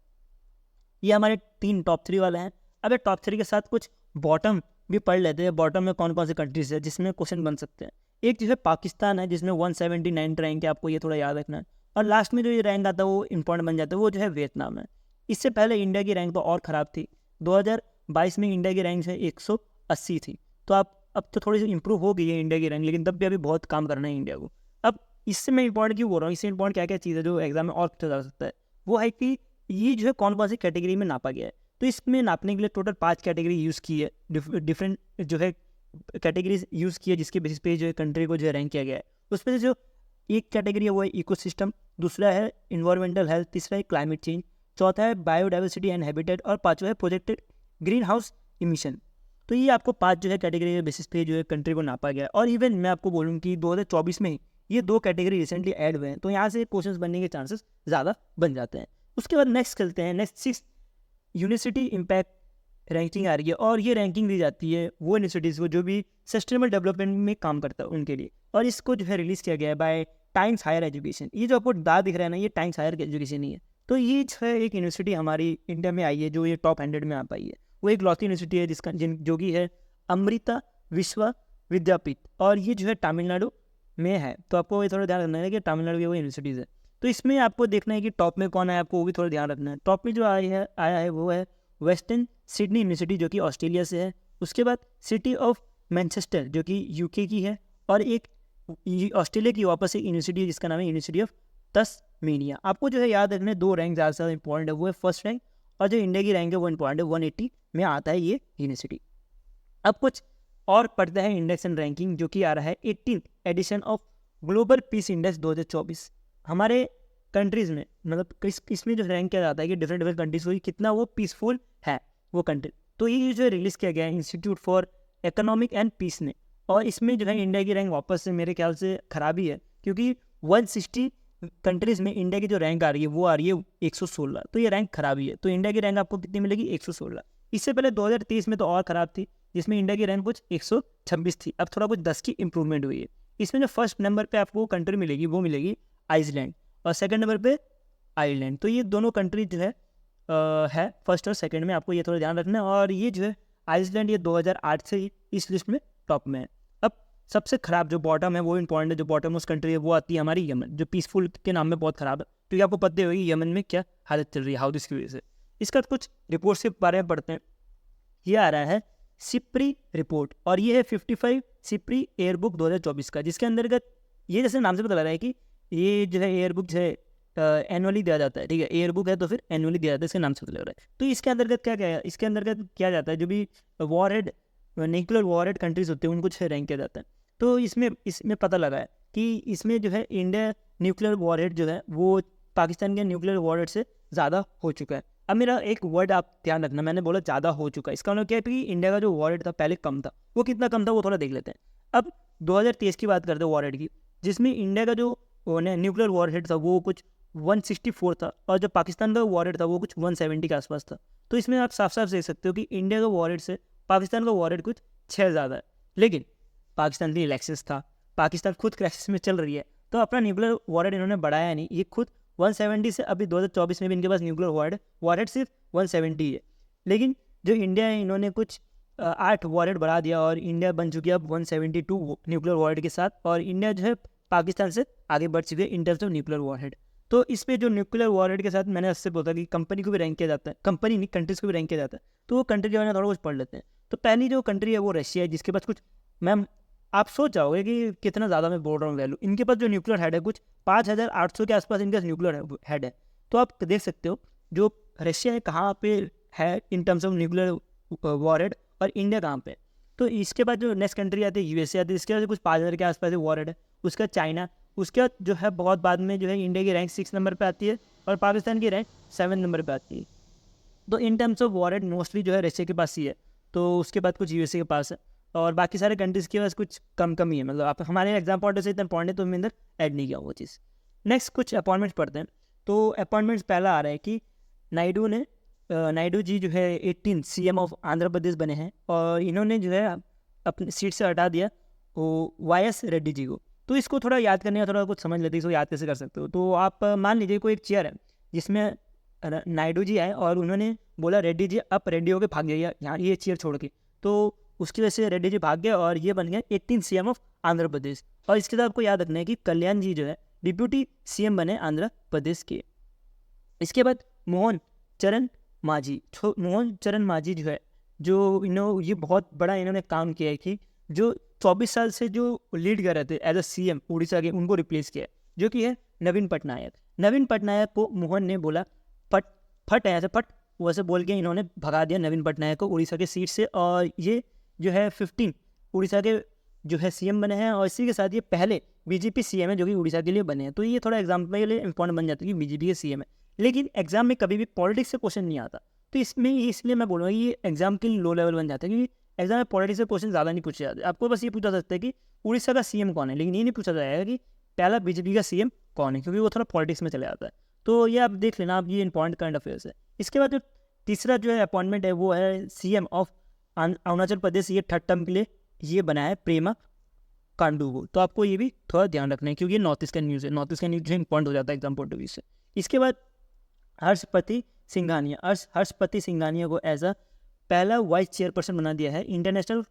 ये हमारे 3 टॉप 3 वाले हैं। अब टॉप 3 के साथ कुछ बॉटम भी पढ़ लेते हैं। बॉटम में कौन कौन से कंट्रीज है जिसमें क्वेश्चन बन सकते हैं। एक जो है पाकिस्तान है जिसमें 179 रैंक है, आपको ये थोड़ा याद रखना है। और लास्ट में जो ये रैंक आता है वो इम्पोर्टेंट बन जाता है, वो जो है वियतनाम है। इससे पहले इंडिया की रैंक तो और ख़राब थी। 2022 में इंडिया की रैंक है 180 थी। तो आप अब तो थोड़ी सी इंप्रूव हो गई है इंडिया की रैंक, लेकिन तब भी अभी बहुत काम करना है इंडिया को। अब इससे मैं इंपॉर्टेंट क्यों बोल रहा हूँ, इससे इंपॉर्टेंट क्या क्या चीज़ है जो एग्जाम में और पूछा जा सकता है, वो है कि ये जो है कौन कौन सी कैटेगरी में नापा गया है। तो इसमें नापने के लिए टोटल 5 कैटेगरी यूज़ की है, डिफरेंट जो है कैटेगरीज यूज़ की है, जिसके बेसिस पे जो है कंट्री को जो है रैंक किया गया है। उसमें से जो एक कैटेगरी है वो है इकोसिस्टम, दूसरा है इन्वायरमेंटल हेल्थ, तीसरा है क्लाइमेट चेंज, चौथा है बायोडाइवर्सिटी एंड हैबिटेट, और पाँचवा है प्रोजेक्टेड ग्रीन हाउस इमिशन। तो ये आपको 5 जो है कैटेगरी के बेसिस पे जो है कंट्री को नापा गया है। और इवन मैं आपको बोलूँ कि 2024 में ही ये 2 कैटेगरी रिसेंटली ऐड हुए हैं, तो यहाँ से क्वेश्चंस बनने के चांसेस ज़्यादा बन जाते हैं। उसके बाद नेक्स्ट चलते हैं, नेक्स्ट 6 यूनिवर्सिटी इम्पैक्ट रैंकिंग आ रही है, और ये रैंकिंग दी जाती है वो यूनिवर्सिटीज़ को जो भी सस्टेनेबल डेवलपमेंट में काम करता है उनके लिए। और इसको जो है रिलीज़ किया गया है बाय टाइम्स हायर एजुकेशन। ये जो आपको दाग दिख रहा है ना, ये टाइम्स हायर एजुकेशन ही है। तो ये जो है एक यूनिवर्सिटी हमारी इंडिया में आई है जो ये टॉप 100 में आ पाई है। वो एक लौती यूनिवर्सिटी है जिसका जो कि है अमृता विश्व विद्यापीठ, और ये जो है तमिलनाडु में है। तो आपको ये थोड़ा ध्यान रखना है कि तमिलनाडु की वो यूनिवर्सिटीज़ है। तो इसमें आपको देखना है कि टॉप में कौन है, आपको वो भी थोड़ा ध्यान रखना है। टॉप में जो आया है वो है वेस्टर्न सिडनी यूनिवर्सिटी जो कि ऑस्ट्रेलिया से है। उसके बाद सिटी ऑफ मैनचेस्टर जो कि यूके की है, और एक ऑस्ट्रेलिया की वापस एक यूनिवर्सिटी है जिसका नाम है यूनिवर्सिटी ऑफ तस्मेनिया। आपको जो है याद रखना है 2 रैंक ज़्यादा से ज़्यादा इंपॉर्टेंट है, वो है फर्स्ट रैंक, और जो इंडिया की रैंक है वो इंपॉर्टेंट है, 180 में आता है ये यूनिवर्सिटी। अब कुछ और पढ़ते हैं इंडेक्स एंड रैंकिंग, जो कि आ रहा है 18th edition of global peace index 2024। हमारे कंट्रीज़ में मतलब इसमें जो रैंक किया जाता है कि डिफरेंट कंट्रीज को कितना वो पीसफुल है वो कंट्री। तो ये जो रिलीज़ किया गया है Institute for Economic and Peace ने, और इसमें जो है इंडिया की रैंक वापस से मेरे ख्याल से खराबी है, क्योंकि 160 कंट्रीज़ में इंडिया की जो रैंक आ रही है वो आ रही है 116। तो ये रैंक खराबी है। तो इंडिया की रैंक आपको कितनी मिलेगी, 116। इससे पहले 2023 में तो और ख़राब थी, जिसमें इंडिया की रैंक कुछ 126 थी। अब थोड़ा कुछ 10 की इंप्रूवमेंट हुई है। इसमें जो फर्स्ट नंबर पे आपको कंट्री मिलेगी वो मिलेगी आइसलैंड, और सेकंड नंबर पे आयरलैंड। तो ये दोनों कंट्री जो है फर्स्ट और सेकंड में, आपको ये थोड़ा ध्यान रखना है। और ये जो है आइसलैंड ये 2008 से ही इस लिस्ट में टॉप में है। अब सबसे ख़राब जो बॉटम है वो इंपॉर्टेंट है, जो बॉटम मोस्ट कंट्री है वो आती है हमारी यमन, जो पीसफुल के नाम में बहुत ख़राब है, क्योंकि आपको पता होगी यमन में क्या हालत चल रही है हाउस की वजह से। इसका कुछ रिपोर्ट्स के बारे में पढ़ते हैं। ये आ रहा है सिप्री रिपोर्ट, और ये है 55 सिप्री एयरबुक 2024 का, जिसके अंतर्गत ये जैसे नाम से पता लग रहा है कि ये जो है एयरबुक जो है एनुअली दिया जाता है। ठीक है, एयरबुक है तो फिर एनुअली दिया जाता है, इसके नाम से पता लग रहा है। तो इसके अंतर्गत क्या क्या है, इसके अंतर्गत किया जाता है जो भी वॉरहेड न्यूक्लियर वॉरहेड कंट्रीज होते हैं उनको जो है रैंक किया जाता है। तो इसमें पता लगा है कि इसमें जो है इंडिया न्यूक्लियर वॉरहेड जो है वो पाकिस्तान के न्यूक्लियर वॉरहेड से ज़्यादा हो चुका है। अब मेरा एक वर्ड आप ध्यान रखना, मैंने बोला ज़्यादा हो चुका है, इसका मतलब क्या है कि इंडिया का जो वॉरहेड था पहले कम था, वो कितना कम था वो थोड़ा देख लेते हैं। अब 2023 की बात करते हैं वॉरहेड की, जिसमें इंडिया का जो न्यूक्लियर वॉरहेड था वो कुछ 164 था, और जो पाकिस्तान का वॉरहेड था वो कुछ 170 के आसपास था। तो इसमें आप साफ साफ देख सकते हो कि इंडिया का वॉरहेड से पाकिस्तान का वॉरहेड कुछ 6 ज़्यादा है। लेकिन पाकिस्तान की इलेक्शंस था, पाकिस्तान खुद क्राइसिस में चल रही है, तो अपना न्यूक्लियर वॉरहेड इन्होंने बढ़ाया नहीं, ये खुद 170 से अभी 2024 में भी इनके पास न्यूक्लियर वॉरहेड सिर्फ 170 है। लेकिन जो इंडिया है इन्होंने कुछ 8 वॉरहेड बढ़ा दिया, और इंडिया बन चुकी है अब 172 न्यूक्लियर वॉरहेड के साथ, और इंडिया जो है पाकिस्तान से आगे बढ़ चुकी है in terms of nuclear warhead. तो इस पर जो न्यूक्लियर वॉरहेड के साथ मैंने उससे बोला कि कंपनी को भी रैंक किया जाता है, कंपनी नहीं कंट्रीज को भी रैंक किया जाता है। तो वो कंट्री जो है थोड़ा कुछ पढ़ लेते हैं। तो पहली जो कंट्री है वो रशिया है, जिसके पास कुछ मैम आप सोच जाओगे कि कितना ज़्यादा मैं बोल रहा हूँ वैल्यू। इनके पास जो न्यूक्लियर हेड है कुछ 5800 के आसपास इनके पास न्यूक्लियर हेड है। तो आप देख सकते हो जो रशिया है कहाँ पे है in terms of nuclear warhead, और इंडिया कहाँ पे। तो इसके बाद जो नेक्स्ट कंट्री आती है यूएसए आती है, इसके बाद कुछ 5000 के आसपास वॉरहेड है। उसका चाइना, उसके बाद जो है बहुत बाद में जो है इंडिया की रैंक 6 नंबर पर आती है, और पाकिस्तान की रैंक 7 नंबर पर आती है। तो in terms of warhead mostly जो है रशिया के पास ही है, तो उसके बाद कुछ यूएसए के पास है, और बाकी सारे कंट्रीज़ के पास कुछ कम ही है। मतलब आप हमारे एग्जाम पॉइंट से इतना पॉइंट है तो हमने अंदर ऐड नहीं किया वो चीज़। नेक्स्ट कुछ अपॉइंटमेंट्स पढ़ते हैं। तो अपॉइंटमेंट्स पहला आ रहा है कि नायडू जी जो है 18 सीएम ऑफ आंध्र प्रदेश बने हैं, और इन्होंने जो है अपनी सीट से हटा दिया वो वाईएस रेड्डी जी को। तो इसको थोड़ा याद करने का थोड़ा कुछ समझ लेते हैं, इसको याद कैसे कर सकते हो। तो आप मान लीजिए कोई एक चेयर है जिसमें नायडू जी आए, और उन्होंने बोला रेड्डी जी आप रेड्डी होकर भाग जाइए यहाँ ये चेयर छोड़ के। तो उसकी वजह से रेड्डी जी भाग गए, और ये बन गए 18 सीएम ऑफ आंध्र प्रदेश। और इसके साथ आपको याद रखना है कि कल्याण जी जो है डिप्यूटी सीएम बने आंध्र प्रदेश के। इसके बाद मोहन चरण मांझी जो है, जो ये बहुत बड़ा इन्होंने काम किया है कि जो 24 साल से जो लीड कर रहे थे एज अ सीएम उड़ीसा के, उनको रिप्लेस किया है, जो कि है नवीन पटनायक को मोहन ने बोला फट ऐसे फट वैसे बोल के इन्होंने भगा दिया नवीन पटनायक को उड़ीसा के सीट से, और ये जो है 15 उड़ीसा के जो है सीएम बने हैं, और इसी के साथ ये पहले बीजेपी सीएम है जो कि उड़ीसा के लिए बने हैं। तो ये थोड़ा एग्जाम के लिए इंपॉर्टेंट बन जाता है कि बीजेपी के सीएम है, लेकिन एग्जाम में कभी भी पॉलिटिक्स से क्वेश्चन नहीं आता। तो इसलिए मैं बोलूँगा ये एग्जाम के लिए लो लेवल बन जाता है, क्योंकि एग्जाम में पॉलिटिक्स से क्वेश्चन ज़्यादा नहीं पूछे जाते। आपको बस ये पूछा सकता है कि उड़ीसा का सीएम कौन है, लेकिन ये नहीं पूछा जाएगा कि पहला बीजेपी का सीएम कौन है, क्योंकि वो थोड़ा पॉलिटिक्स में चले जाता है। तो ये आप देख लेना, आप ये इंपॉर्टेंट करंट अफेयर्स है। इसके बाद जो तीसरा जो है अपॉइंटमेंट है वो है सीएम ऑफ अरुणाचल प्रदेश, ये 3rd टर्म के लिए ये बना है प्रेमा कांडू। तो आपको ये भी थोड़ा ध्यान रखना है, क्योंकि ये नॉर्थ ईस्ट का न्यूज़ है, नॉर्थ ईस्ट का न्यूज़ जो इंपॉर्टेंट हो जाता है एग्जाम पॉइंट ऑफ व्यू से। इसके बाद हर्षपति सिंघानिया को एज अ पहला वाइस चेयरपर्सन बना दिया है इंटरनेशनल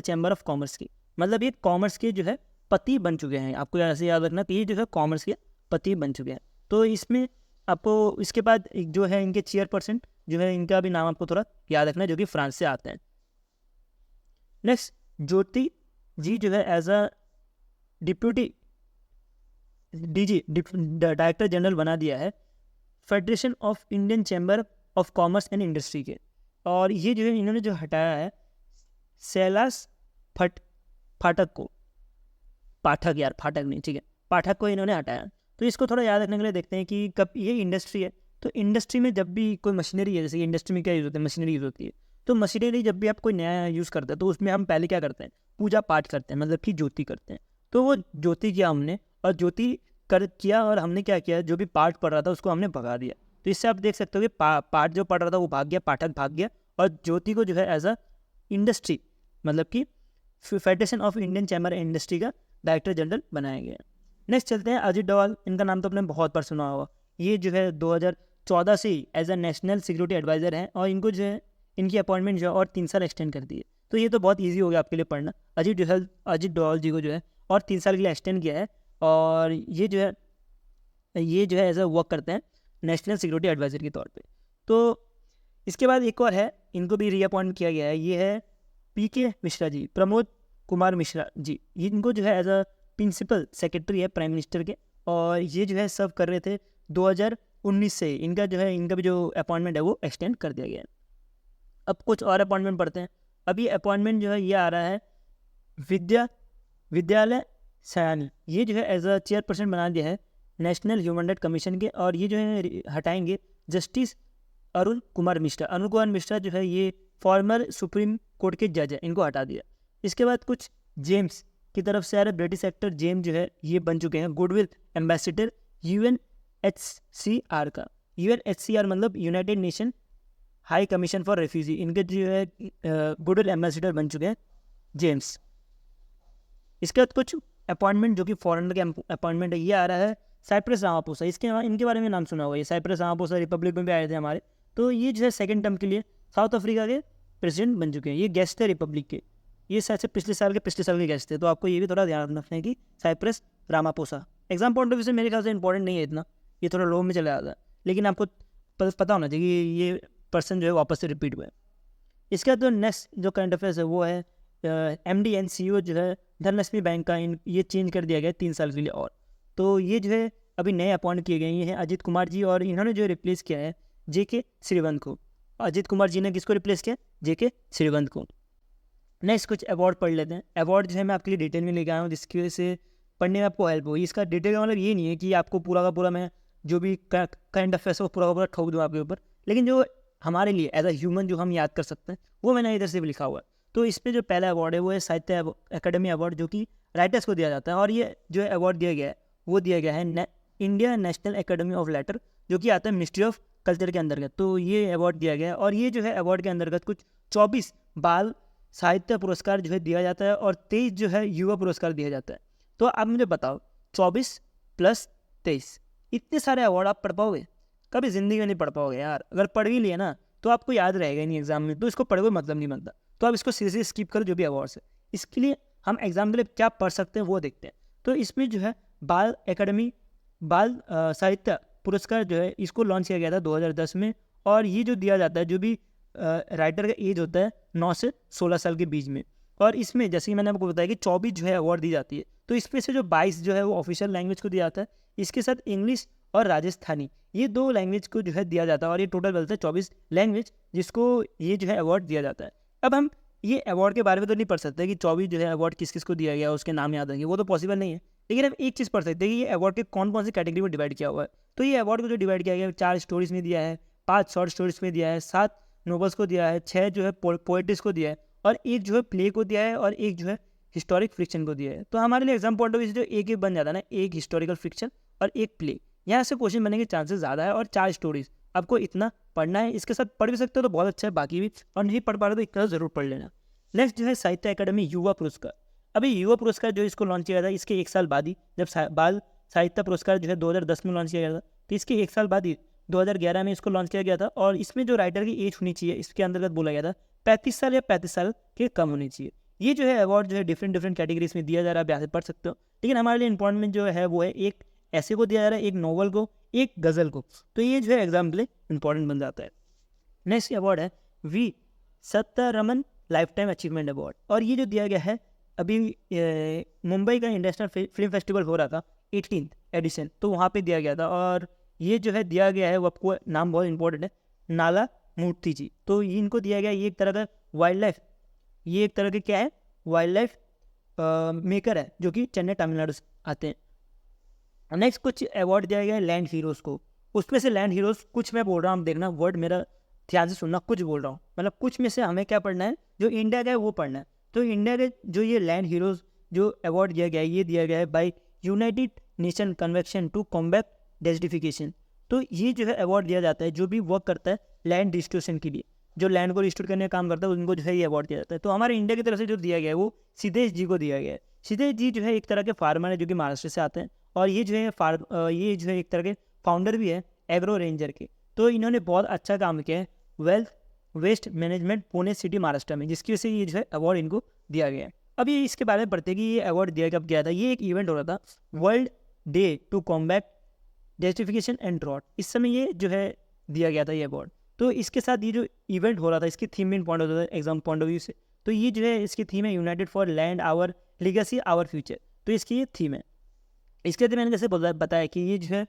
चैम्बर ऑफ कॉमर्स की। मतलब ये कॉमर्स के जो है पति बन चुके हैं, आपको ऐसे याद रखना कि ये जो है कॉमर्स के पति बन चुके हैं। तो इसमें आपको इसके बाद जो है इनके चेयरपर्सन जो है, इनका भी नाम आपको थोड़ा याद रखना है, जो कि फ्रांस से आते हैं। नेक्स्ट ज्योति जी जो है as a deputy director general बना दिया है Federation of Indian Chamber of Commerce and Industry के। और ये जो है इन्होंने जो हटाया है शैलाश पाठक को इन्होंने हटाया। तो इसको थोड़ा याद रखने के लिए देखते हैं कि कब ये इंडस्ट्री है, तो इंडस्ट्री में जब भी कोई मशीनरी है, जैसे कि इंडस्ट्री में क्या यूज़ होता है, मशीनरी यूज़ होती है। तो मशीनरी जब भी आप कोई नया यूज़ करते हैं तो उसमें हम पहले क्या करते हैं, पूजा पाठ करते हैं, मतलब कि ज्योति करते हैं। तो वो ज्योति किया हमने, और ज्योति किया और हमने क्या किया, जो भी पाठ पढ़ रहा था उसको हमने भगा दिया। तो इससे आप देख सकते हो कि पाठ जो पढ़ रहा था वो भाग गया, पाठक भाग गया, और ज्योति को जो है एज अ इंडस्ट्री, मतलब कि federation of Indian chamber industry का डायरेक्टर जनरल बनाया गया। नेक्स्ट चलते हैं अजीत डोवाल, इनका नाम तो आपने बहुत बार सुना होगा। ये जो है 2014 से ही as a national security adviser हैं, और इनको जो है इनकी अपॉइंटमेंट जो है और 3 साल एक्सटेंड कर दी है। तो ये तो बहुत ईजी हो गया आपके लिए पढ़ना। अजीत डोवाल जी को जो है और 3 साल के लिए एक्सटेंड किया है, और ये जो है एज अ वर्क करते हैं नेशनल सिक्योरिटी एडवाइज़र के तौर पे। तो इसके बाद एक और है, इनको भी रीअपॉइंट किया गया है, ये है PK मिश्रा जी, प्रमोद कुमार मिश्रा जी। इनको जो है एज अ प्रिंसिपल सेक्रेटरी है प्राइम मिनिस्टर के, और ये जो है सर्व कर रहे थे 2019 से। इनका भी जो अपॉइंटमेंट है वो एक्सटेंड कर दिया गया है। अब कुछ और अपॉइंटमेंट पढ़ते हैं। अब ये अपॉइंटमेंट जो है ये आ रहा है विद्यालय सयानी, ये जो है एज अ चेयरपर्सन बना दिया है नेशनल ह्यूमन राइट कमीशन के, और ये जो है हटाएंगे जस्टिस अरुण कुमार मिश्रा जो है ये फॉर्मर सुप्रीम कोर्ट के जज है, इनको हटा दिया। इसके बाद कुछ जेम्स की तरफ से आ रहे ब्रिटिश एक्टर जेम्स जो है ये बन चुके हैं गुडविल एम्बेसडर UNHCR का। UNHCR मतलब United nation high commission for refugee, इनके जो है गुडविल एम्बेसडर बन चुके हैं जेम्स। इसके बाद कुछ अपॉइंटमेंट जो कि फॉरेनर के अपॉइंटमेंट है, ये आ रहा है साइप्रस रामापोसा। इनके बारे में नाम सुना होगा, ये साइप्रस रामापोसा रिपब्लिक में भी आए थे हमारे। तो ये जो है 2nd टर्म के लिए साउथ अफ्रीका के प्रेसिडेंट बन चुके हैं। ये गेस्ट थे रिपब्लिक के, ये शायद से पिछले साल के गेस्ट थे। तो आपको ये भी थोड़ा ध्यान रखना है कि Cyril Ramaphosa exam point of view से मेरे ख्याल से इंपॉर्टेंट नहीं है इतना, ये थोड़ा लो में चला जाता है, लेकिन आपको पता होना चाहिए कि ये पर्सन जो है वापस से रिपीट हुआ है। इसके बाद जो नेक्स्ट जो करंट अफेयर्स है वो है MD एंड CEO जो है धनलक्ष्मी बैंक का, ये चेंज कर दिया गया 3 साल के लिए। और तो ये जो है अभी नए अपॉइंट किए गए, ये हैं अजीत कुमार जी, और इन्होंने जो रिप्लेस किया है JK श्रीवंत को। अजीत कुमार जी ने किसको रिप्लेस किया, JK श्रीवंत को। नेक्स्ट कुछ अवार्ड पढ़ लेते हैं। अवार्ड जो है मैं आपके लिए डिटेल में लेके आया हूँ, जिसकी वजह से पढ़ने में आपको हेल्प होगी। इसका डिटेल का मतलब ये नहीं है कि आपको पूरा का पूरा मैं जो भी करंट अफेयर्स है वो पूरा का पूरा ठोक दूँ आपके ऊपर, लेकिन जो हमारे लिए एज अ ह्यूमन जो हम याद कर सकते हैं वो मैंने इधर से भी लिखा हुआ है। तो इस पर जो पहला अवार्ड है वो है साहित्य अकेडमी अवार्ड, जो कि राइटर्स को दिया जाता है। और ये जो अवार्ड दिया गया है वो दिया गया है India National Academy of Letter, जो कि आता है मिनिस्ट्री ऑफ कल्चर के अंतर्गत। तो ये अवार्ड दिया गया है, और ये जो है अवार्ड के अंतर्गत कुछ 24 बाल साहित्य पुरस्कार जो है दिया जाता है, और 23 जो है युवा पुरस्कार दिया जाता है। तो आप मुझे बताओ 24 + 23 इतने सारे अवार्ड आप पढ़ पाओगे? कभी ज़िंदगी में नहीं पढ़ पाओगे यार। अगर पढ़ भी लिए ना तो आपको याद रहेगा नहीं एग्जाम में, तो इसको पढ़ कोई मतलब नहीं बनता। तो आप इसको सीधे स्किप करो जो भी अवार्ड्स है। इसके लिए हम एग्जाम के लिए क्या पढ़ सकते हैं वो देखते हैं। तो इसमें जो है बाल साहित्य पुरस्कार जो है इसको लॉन्च किया गया था 2010 में। और ये जो दिया जाता है जो भी राइटर का एज होता है 9 से 16 साल के बीच में। और इसमें जैसे कि मैंने आपको बताया कि 24 जो है अवार्ड दी जाती है, तो इसमें से जो 22 जो है वो ऑफिशियल लैंग्वेज को दिया जाता है, इसके साथ इंग्लिश और राजस्थानी ये 2 लैंग्वेज को जो है दिया जाता है। और ये टोटल बनता है 24 लैंग्वेज जिसको ये जो है अवार्ड दिया जाता है। अब हम ये अवार्ड के बारे में तो नहीं पढ़ सकते कि 24 जो है अवार्ड किस किस को दिया गया उसके नाम याद रहेंगे, वो तो पॉसिबल नहीं है। लेकिन हम एक चीज़ पढ़ सकते हैं कि ये अवार्ड के कौन कौन सी कैटेगरी में डिवाइड किया हुआ है। तो ये अवार्ड को जो डिवाइड किया गया है 4 स्टोरीज में दिया है, 5 शॉर्ट स्टोरीज में दिया है, 7 नोवेल्स को दिया है, 6 जो है पोएट्रीज को दिया है, और 1 जो है प्ले को दिया है, और 1 जो है हिस्टोरिक फिक्शन को दिया है। तो हमारे लिए एग्जाम पॉइंट ऑफ व्यू से जो एक एक बन जाता है ना, 1 हिस्टोरिकल फिक्शन और 1 प्ले, यहाँ से क्वेश्चन बनने के चांसेस ज़्यादा है। और 4 स्टोरीज आपको इतना पढ़ना है, इसके साथ पढ़ भी सकते हो तो बहुत अच्छा है, बाकी भी, और नहीं पढ़ पा रहे तो इतना ज़रूर पढ़ लेना। नेक्स्ट जो है साहित्य अकादमी युवा पुरस्कार। अभी युवा पुरस्कार जो इसको लॉन्च किया गया था इसके 1 साल बाद ही, जब बाल साहित्य पुरस्कार जो है 2010 में लॉन्च किया गया था, तो इसके 1 साल बाद ही 2011 में इसको लॉन्च किया गया था। और इसमें जो राइटर की एज होनी चाहिए इसके अंतर्गत बोला गया था 35 साल या 35 साल के कम होनी चाहिए। ये जो है अवार्ड जो है डिफरेंट कैटेगरीज में दिया जा रहा है, आप यहाँ से पढ़ सकते हो। लेकिन हमारे लिए इंपॉर्टेंट जो है वो है एक ऐसे को दिया जा रहा है, एक नॉवल को, एक गज़ल को। तो ये जो है एग्जाम के लिए इंपॉर्टेंट बन जाता है। नेक्स्ट अवार्ड है V Sattaraman lifetime achievement award. और ये जो दिया गया है अभी मुंबई का इंटरनेशनल फिल्म फेस्टिवल हो रहा था 18th एडिशन, तो वहाँ पे दिया गया था। और ये जो है दिया गया है वो आपको नाम बहुत इंपॉर्टेंट है, नाला मूर्ति जी। तो ये इनको दिया गया, ये एक तरह का वाइल्ड लाइफ, ये एक तरह के क्या है वाइल्ड लाइफ मेकर है जो कि चेन्नई तमिलनाडु से आते हैं। नेक्स्ट कुछ अवार्ड दिया गया है लैंड हीरोज़ को। उसमें से लैंड हीरोज़ कुछ मैं बोल रहा हूँ, देखना वर्ड मेरा ध्यान से सुनना, कुछ बोल रहा हूँ, मतलब कुछ में से हमें क्या पढ़ना है, जो इंडिया का है वो पढ़ना है। तो इंडिया के जो ये लैंड हीरोज़ जो अवार्ड दिया गया है, ये दिया गया है by United Nation Convention to Combat Desertification. तो ये जो है अवार्ड दिया जाता है जो भी वर्क करता है लैंड रिस्टोरेशन के लिए, जो लैंड को रिस्टोर करने का काम करता है, उनको जो है ये अवार्ड दिया जाता है। तो हमारे इंडिया की तरफ से जो दिया गया है वो सिद्धेश जी को दिया गया है। सिद्धेश जी जो है एक तरह के फार्मर है जो कि महाराष्ट्र से आते हैं, और ये जो है ये जो है एक तरह के फाउंडर भी है एग्रो रेंजर के। तो इन्होंने बहुत अच्छा काम किया है wealth waste management Pune city Maharashtra में, जिसकी वजह से ये जो है अवार्ड इनको दिया गया है। अब ये इसके बारे में पढ़ते हैं कि ये अवार्ड दिया कब गया था। ये एक इवेंट हो रहा था World Day to Combat Desertification and Drought, इस समय ये जो है दिया गया था ये अवार्ड। तो इसके साथ ये जो इवेंट हो रहा था इसकी थीम में पॉइंट होता था एग्जाम पॉइंट ऑफ व्यू से। तो ये जो है इसकी थीम है united for land our legacy our future, तो इसकी ये थीम है। इसके अंदर मैंने जैसे बताया कि ये जो है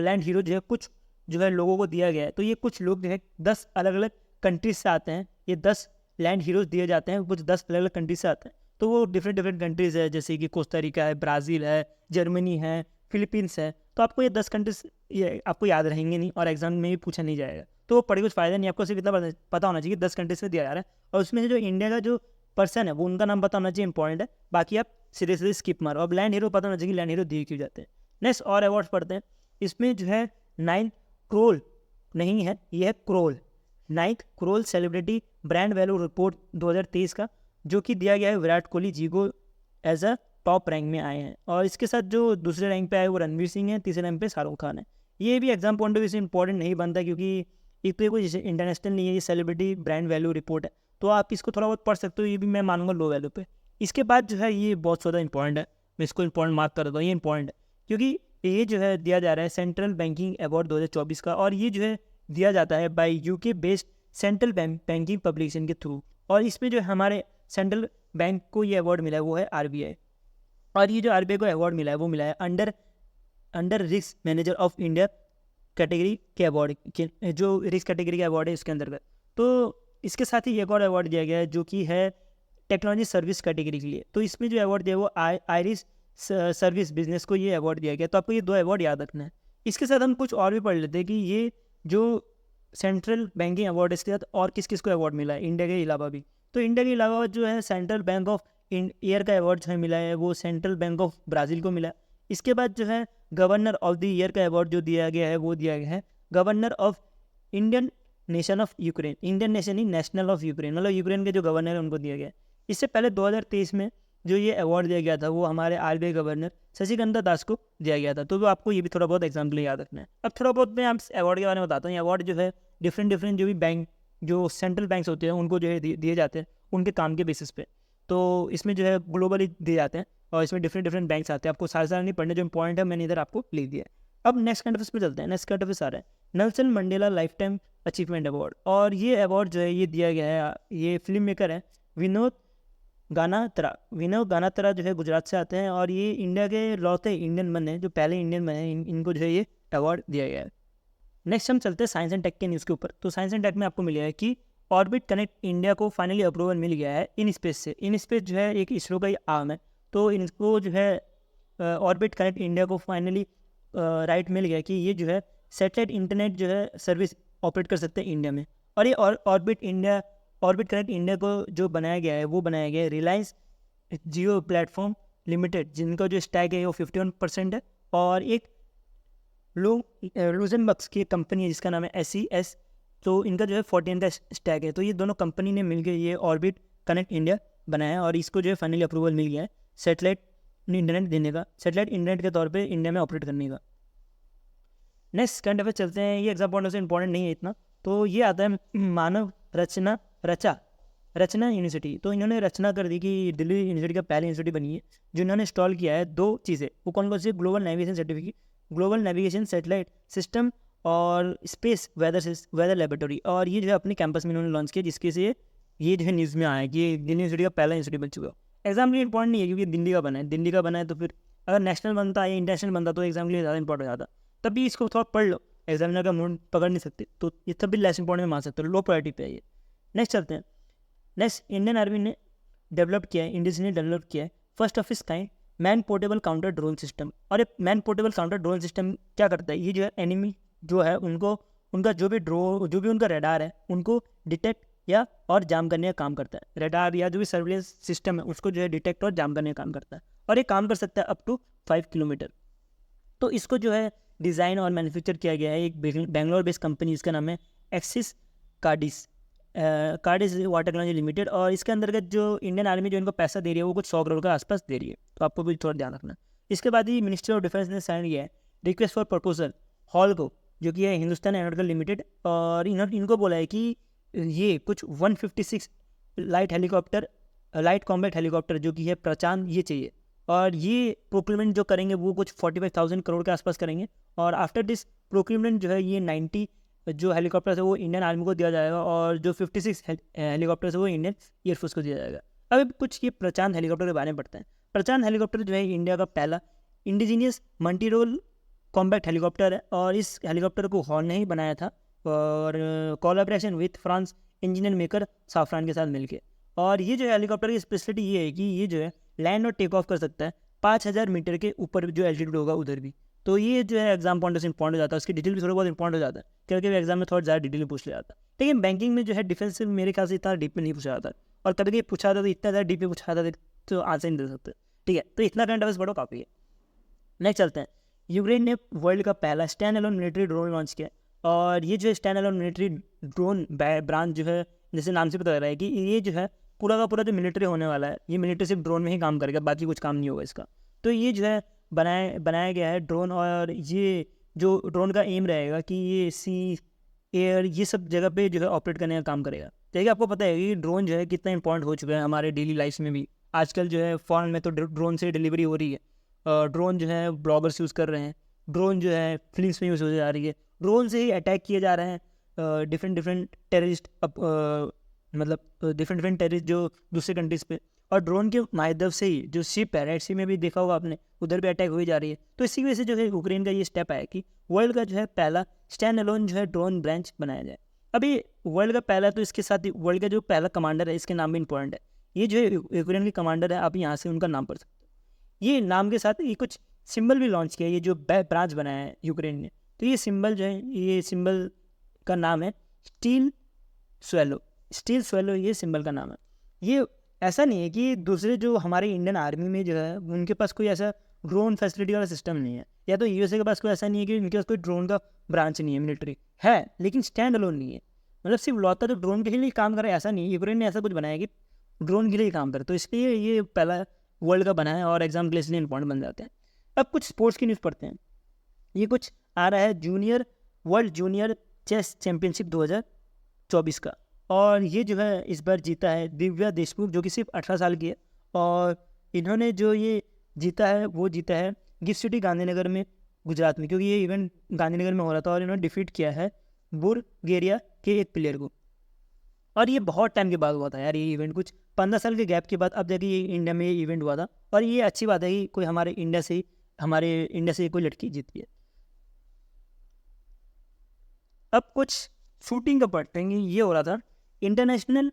लैंड हीरो जो है कुछ जो है लोगों को दिया गया है। तो ये कुछ लोग जो है 10 अलग अलग कंट्रीज से आते हैं, ये 10 लैंड हीरोज दिए जाते हैं, कुछ 10 अलग अलग कंट्रीज से आते हैं। तो वो डिफरेंट कंट्रीज है, जैसे कि कोस्टा रिका है, ब्राज़ील है, जर्मनी है, फिलीपींस है। तो आपको ये 10 कंट्रीज ये आपको याद रहेंगे नहीं और एग्जाम में भी पूछा नहीं जाएगा, तो पढ़े कुछ फ़ायदा नहीं। आपको सिर्फ इतना पता होना चाहिए कि 10 कंट्रीज में दिया जा रहा है, और उसमें से जो इंडिया का जो पर्सन है वो उनका नाम पता होना चाहिए, इंपॉर्टेंट है। बाकी आप सीधे सीधे स्किप मारो। अब लैंड हीरो पता होना चाहिए कि लैंड हीरो दिए क्यों जाते हैं। नेक्स्ट और अवार्ड्स पढ़ते हैं। इसमें जो है 9 क्रोल नहीं है, ये है crawl, 9th crawl celebrity brand value report 2023 का, जो कि दिया गया है विराट कोहली जी को एज अ टॉप रैंक में आए हैं। और इसके साथ जो दूसरे रैंक पे आए वो रणवीर सिंह है, तीसरे रैंक पे शाहरुख खान है। ये भी एग्जाम पॉइंट ऑफ व्यू से इंपॉर्टेंट नहीं बनता, क्योंकि एक तो ये कोई इंटरनेशनल नहीं है, ये सेलिब्रिटी ब्रांड वैल्यू रिपोर्ट है, तो आप इसको थोड़ा बहुत पढ़ सकते हो। ये भी मैं मानूंगा लो वैल्यू पे। इसके बाद जो है ये बहुत ज़्यादा इंपॉर्टेंट है, मैं इसको इंपॉर्टेंट मार्क कर देता हूँ, ये इंपॉर्टेंट है क्योंकि ये जो है दिया जा रहा है सेंट्रल बैंकिंग अवार्ड 2024 का, और ये जो है दिया जाता है by UK based central banking publication के थ्रू। और इसमें जो हमारे सेंट्रल बैंक को ये अवार्ड मिला है वो है आरबीआई। और ये जो आरबीआई को अवार्ड मिला है वो मिला है under risk manager of India category के अवार्ड के, जो रिस्क कैटेगरी के अवार्ड है इसके अंतर्गत। तो इसके साथ ही एक और अवार्ड दिया गया है जो कि है टेक्नोलॉजी सर्विस कैटेगरी के लिए। तो इसमें जो अवार्ड दिया है वो आयरिस सर्विस बिजनेस को ये अवार्ड दिया गया। तो आपको ये 2 अवार्ड याद रखना है। इसके साथ हम कुछ और भी पढ़ लेते हैं कि ये जो सेंट्रल बैंकिंग अवार्ड इसके साथ और किस किस को अवार्ड मिला है इंडिया के अलावा भी। तो इंडिया के अलावा जो है सेंट्रल बैंक ऑफ ईयर का अवार्ड जो है मिला है वो सेंट्रल बैंक ऑफ ब्राज़ील को मिला। इसके बाद जो है गवर्नर ऑफ द ईयर का अवार्ड जो दिया गया है वो दिया गया है governor of Indian nation of Ukraine, Indian nation he national of Ukraine, मतलब यूक्रेन के जो गवर्नर है उनको दिया गया। इससे पहले 2023 में जो ये अवार्ड दिया गया था वो हमारे आरबीआई गवर्नर शशिकांता दास को दिया गया था। तो आपको ये भी थोड़ा बहुत एग्जाम्पल याद रखना है। अब थोड़ा बहुत मैं आप अवार्ड के बारे में बताता हूँ। ये अवार्ड जो है डिफरेंट जो भी बैंक जो सेंट्रल बैंक्स होते हैं उनको जो है दिए जाते हैं उनके काम के बेसिस पे। तो इसमें जो है ग्लोबली दिए जाते हैं। और इसमें डिफरेंट डिफरेंट बैंक्स आते हैं, आपको सारे सारे नहीं पढ़ने, जो इंपॉर्टेंट है मैंने इधर आपको लिख दिया है। अब नेक्स्ट करंट अफेयर्स पे चलते हैं। नेक्स्ट करंट अफेयर्स आ रहा है Nelson Mandela life time achievement award, और ये अवार्ड जो है ये दिया गया है, ये फिल्म मेकर है विनोद गानातरा। विनोद गानातरा जो है गुजरात से आते हैं, और ये इंडिया के लौते इंडियन बने, जो पहले इंडियन बने, इनको जो है ये अवार्ड दिया गया है। नेक्स्ट हम चलते हैं साइंस एंड टेक के न्यूज़ के ऊपर। तो साइंस एंड टेक में आपको मिला है कि ऑर्बिट कनेक्ट इंडिया को फाइनली अप्रूवल मिल गया है इन स्पेस से। इन स्पेस जो है एक इसरो का ही आर्म है, तो इनको जो है ऑर्बिट कनेक्ट इंडिया को फाइनली राइट मिल गया कि ये जो है सैटेलाइट इंटरनेट जो है सर्विस ऑपरेट कर सकते हैं इंडिया में। और ये ऑर्बिट कनेक्ट इंडिया को जो बनाया गया है वो बनाया गया है रिलायंस जियो प्लेटफॉर्म लिमिटेड, जिनका जो स्टैक है वो 51% है, और एक लूजनबर्ग्स की कंपनी है जिसका नाम है SES, तो इनका जो है 14 का स्टैक है। तो ये दोनों कंपनी ने मिलकर ये ऑर्बिट कनेक्ट इंडिया बनाया है, और इसको जो है फाइनली अप्रूवल मिल गया है सैटेलाइट इंटरनेट देने का, सैटेलाइट इंटरनेट के तौर पे इंडिया में ऑपरेट करने का। नेक्स्ट करंट अफेयर चलते हैं, ये एग्जाम पॉइंट से इंपॉर्टेंट नहीं है इतना, तो ये आता है मानव रचना यूनिवर्सिटी। तो इन्होंने रचना कर दी कि दिल्ली यूनिवर्सिटी का पहली यूनिवर्सिटी बनी है जो इन्होंने इंस्टॉल किया है 2 चीज़ें। वो कौन कौन सी? ग्लोबल नेविगेशन सैटेलाइट सिस्टम और स्पेस वेदर लेबोरेटरी, और ये जो है अपने कैंपस में इन्होंने लॉन्च किया, जिसके से ये जो है न्यूज़ में आया कि दिल्ली यूनिवर्सिटी का पहला यूनिवर्सिटी बन चुका है। एग्जाम के लिए इंपॉर्टेंट नहीं है क्योंकि दिल्ली का बना है, तो फिर अगर नेशनल बनता है या इंटरनेशनल बनता तो एग्जाम के लिए ज़्यादा इंपॉर्टेंट हो जाता। तब भी इसको थोड़ा पढ़ लो, एग्जामिनर का मूड पकड़ नहीं सकते, तो ये तब भी लेस इंपॉर्टेंट में मान सकते हो, लो प्रायोरिटी पे है ये। नेक्स्ट चलते हैं। नेक्स्ट, इंडियन आर्मी ने डेवलप किया है फर्स्ट ऑफ इस kind man portable counter drone system. और ये man portable counter drone system क्या करता है? ये जो है एनिमी जो है उनका जो भी उनका रेडार है उनको डिटेक्ट या और जाम करने का काम करता है। रेडार या जो भी सर्विलेंस सिस्टम है उसको जो है डिटेक्ट और जाम करने का काम करता है, और ये काम कर सकता है अप टू 5 किलोमीटर। तो इसको जो है डिज़ाइन और मैन्युफैक्चर किया गया है एक बेंगलोर बेस्ड कंपनी, इसका नाम है एक्सिस कार्डिस वाटर टेक्नोलॉजी लिमिटेड, और इसके अंतर्गत जो इंडियन आर्मी जो इनको पैसा दे रही है वो कुछ 100 करोड़ के आसपास दे रही है, तो आपको भी थोड़ा ध्यान रखना। इसके बाद ही मिनिस्ट्री ऑफ डिफेंस ने साइन किया है रिक्वेस्ट फॉर प्रपोजल हॉल को, जो कि है हिंदुस्तान एरोनॉटिकल लिमिटेड, और इनको बोला है कि ये कुछ 156 लाइट कॉम्बैट हेलीकॉप्टर जो कि है प्रचांद ये चाहिए, और ये प्रोक्यूरमेंट जो करेंगे वो कुछ 45,000 करोड़ के आसपास करेंगे। और आफ्टर दिस प्रोक्यूरमेंट जो है ये 90 जो हेलीकॉप्टर्स है वो इंडियन आर्मी को दिया जाएगा, और जो 56 हेलीकॉप्टर्स है वो इंडियन एयरफोर्स को दिया जाएगा। अब कुछ ये प्रचांद हेलीकॉप्टर के बारे में पढ़ते हैं। प्रचांद हेलीकॉप्टर जो है इंडिया का पहला indigenous multi role combat helicopter है, और इस हेलीकॉप्टर को हॉल ने ही बनाया था, और collaboration with France engineer maker Safran के साथ मिलके। और ये जो हेलीकॉप्टर की स्पेशलिटी ये है कि ये जो है लैंड और टेक ऑफ कर सकता है 5000 मीटर के ऊपर जो एल्टीट्यूड होगा उधर भी। तो ये जो है एग्जाम पॉइंट से इंपॉर्टेंट हो जाता है, उसकी डिटेल भी थोड़ा बहुत इंपॉर्टेंट हो जाता है, क्योंकि एग्जाम में थोड़ा ज़्यादा डिटेल में पूछ लिया जाता है। लेकिन बैंकिंग में जो है डिफेंस से मेरे ख्याल से इतना डीप में नहीं पूछा जाता, और कभी कभी पूछा जाता तो इतना ज़्यादा डीप में पूछा जाता तो आंसर नहीं दे सकते। ठीक है, तो इतना करंट अफेयर्स पढ़ो काफ़ी है। नेक्स्ट चलते हैं। यूक्रेन ने वर्ल्ड का पहला stand alone military drone launch किया, और ये जो stand alone military drone branch जो है, जैसे नाम से पता लग रहा है कि ये जो है पूरा का पूरा जो मिलिट्री होने वाला है, ये मिलिट्री सिर्फ ड्रोन में ही काम करेगा, बाकी कुछ काम नहीं होगा इसका। तो ये जो है बनाया गया है ड्रोन, और ये जो ड्रोन का एम रहेगा कि ये सी एयर ये सब जगह पे जो है ऑपरेट करने का काम करेगा। जैसे आपको पता है कि ड्रोन जो है कितना इंपॉर्टेंट हो चुका है हमारे डेली लाइफ में भी। आजकल जो है फॉरेन में तो ड्रोन से डिलीवरी हो रही है, ड्रोन जो है ब्लॉगर्स यूज़ कर रहे हैं, ड्रोन जो है फिल्म्स में यूज़ हो जा रही है, ड्रोन से ही अटैक किए जा रहे हैं डिफरेंट टेररिस्ट, मतलब डिफरेंट टेररिस्ट जो दूसरे कंट्रीज़ पे, और ड्रोन के माध्यम से ही जो शिप है रेड सी में भी देखा होगा आपने, उधर भी अटैक हुई जा रही है। तो इसी वजह से जो है यूक्रेन का ये स्टेप आया कि वर्ल्ड का जो है पहला स्टैंड अलोन जो है ड्रोन ब्रांच बनाया जाए। अभी वर्ल्ड का पहला, तो इसके साथ ही वर्ल्ड का जो पहला कमांडर है इसके नाम भी इंपॉर्टेंट है। ये जो है यूक्रेन के कमांडर है, आप यहाँ से उनका नाम पढ़ सकते हो। ये नाम के साथ ये कुछ सिंबल भी लॉन्च किया, ये जो ब्रांच बनाया है यूक्रेन ने। तो ये सिंबल जो है, ये सिंबल का नाम है स्टील स्वेलो, ये सिंबल का नाम है। ये ऐसा नहीं है कि दूसरे जो हमारे इंडियन आर्मी में जो है उनके पास कोई ऐसा ड्रोन फैसिलिटी वाला सिस्टम नहीं है, या तो यूएसए के पास कोई ऐसा नहीं है कि उनके पास कोई ड्रोन का ब्रांच नहीं है, मिलिट्री है लेकिन स्टैंड अलोन नहीं है। मतलब सिर्फ लौता तो ड्रोन के लिए काम कर रहा है ऐसा नहीं है, यूक्रेन ने ऐसा कुछ बनाया कि ड्रोन के लिए काम करे, तो इसलिए ये पहला वर्ल्ड का बना है, और एग्जाम के लिए इसलिए इंपॉर्टेंट बन जाते हैं। अब कुछ स्पोर्ट्स की न्यूज़ पढ़ते हैं। ये कुछ आ रहा है वर्ल्ड जूनियर चेस चैम्पियनशिप 2024 का, और ये जो है इस बार जीता है दिव्या देशमुख, जो कि सिर्फ 18 साल की है, और इन्होंने जो ये जीता है वो जीता है गिफ्ट सिटी गांधीनगर में, गुजरात में, क्योंकि ये इवेंट गांधीनगर में हो रहा था और इन्होंने डिफीट किया है बुल्गारिया के एक प्लेयर को। और ये बहुत टाइम के बाद हुआ था यार, ये इवेंट कुछ 15 साल के गैप के बाद अब जाके ये इंडिया में ये इवेंट हुआ था। और ये अच्छी बात है कि कोई हमारे इंडिया से कोई लड़की जीती है। अब कुछ शूटिंग का पढ़ते हैं। ये हो रहा था इंटरनेशनल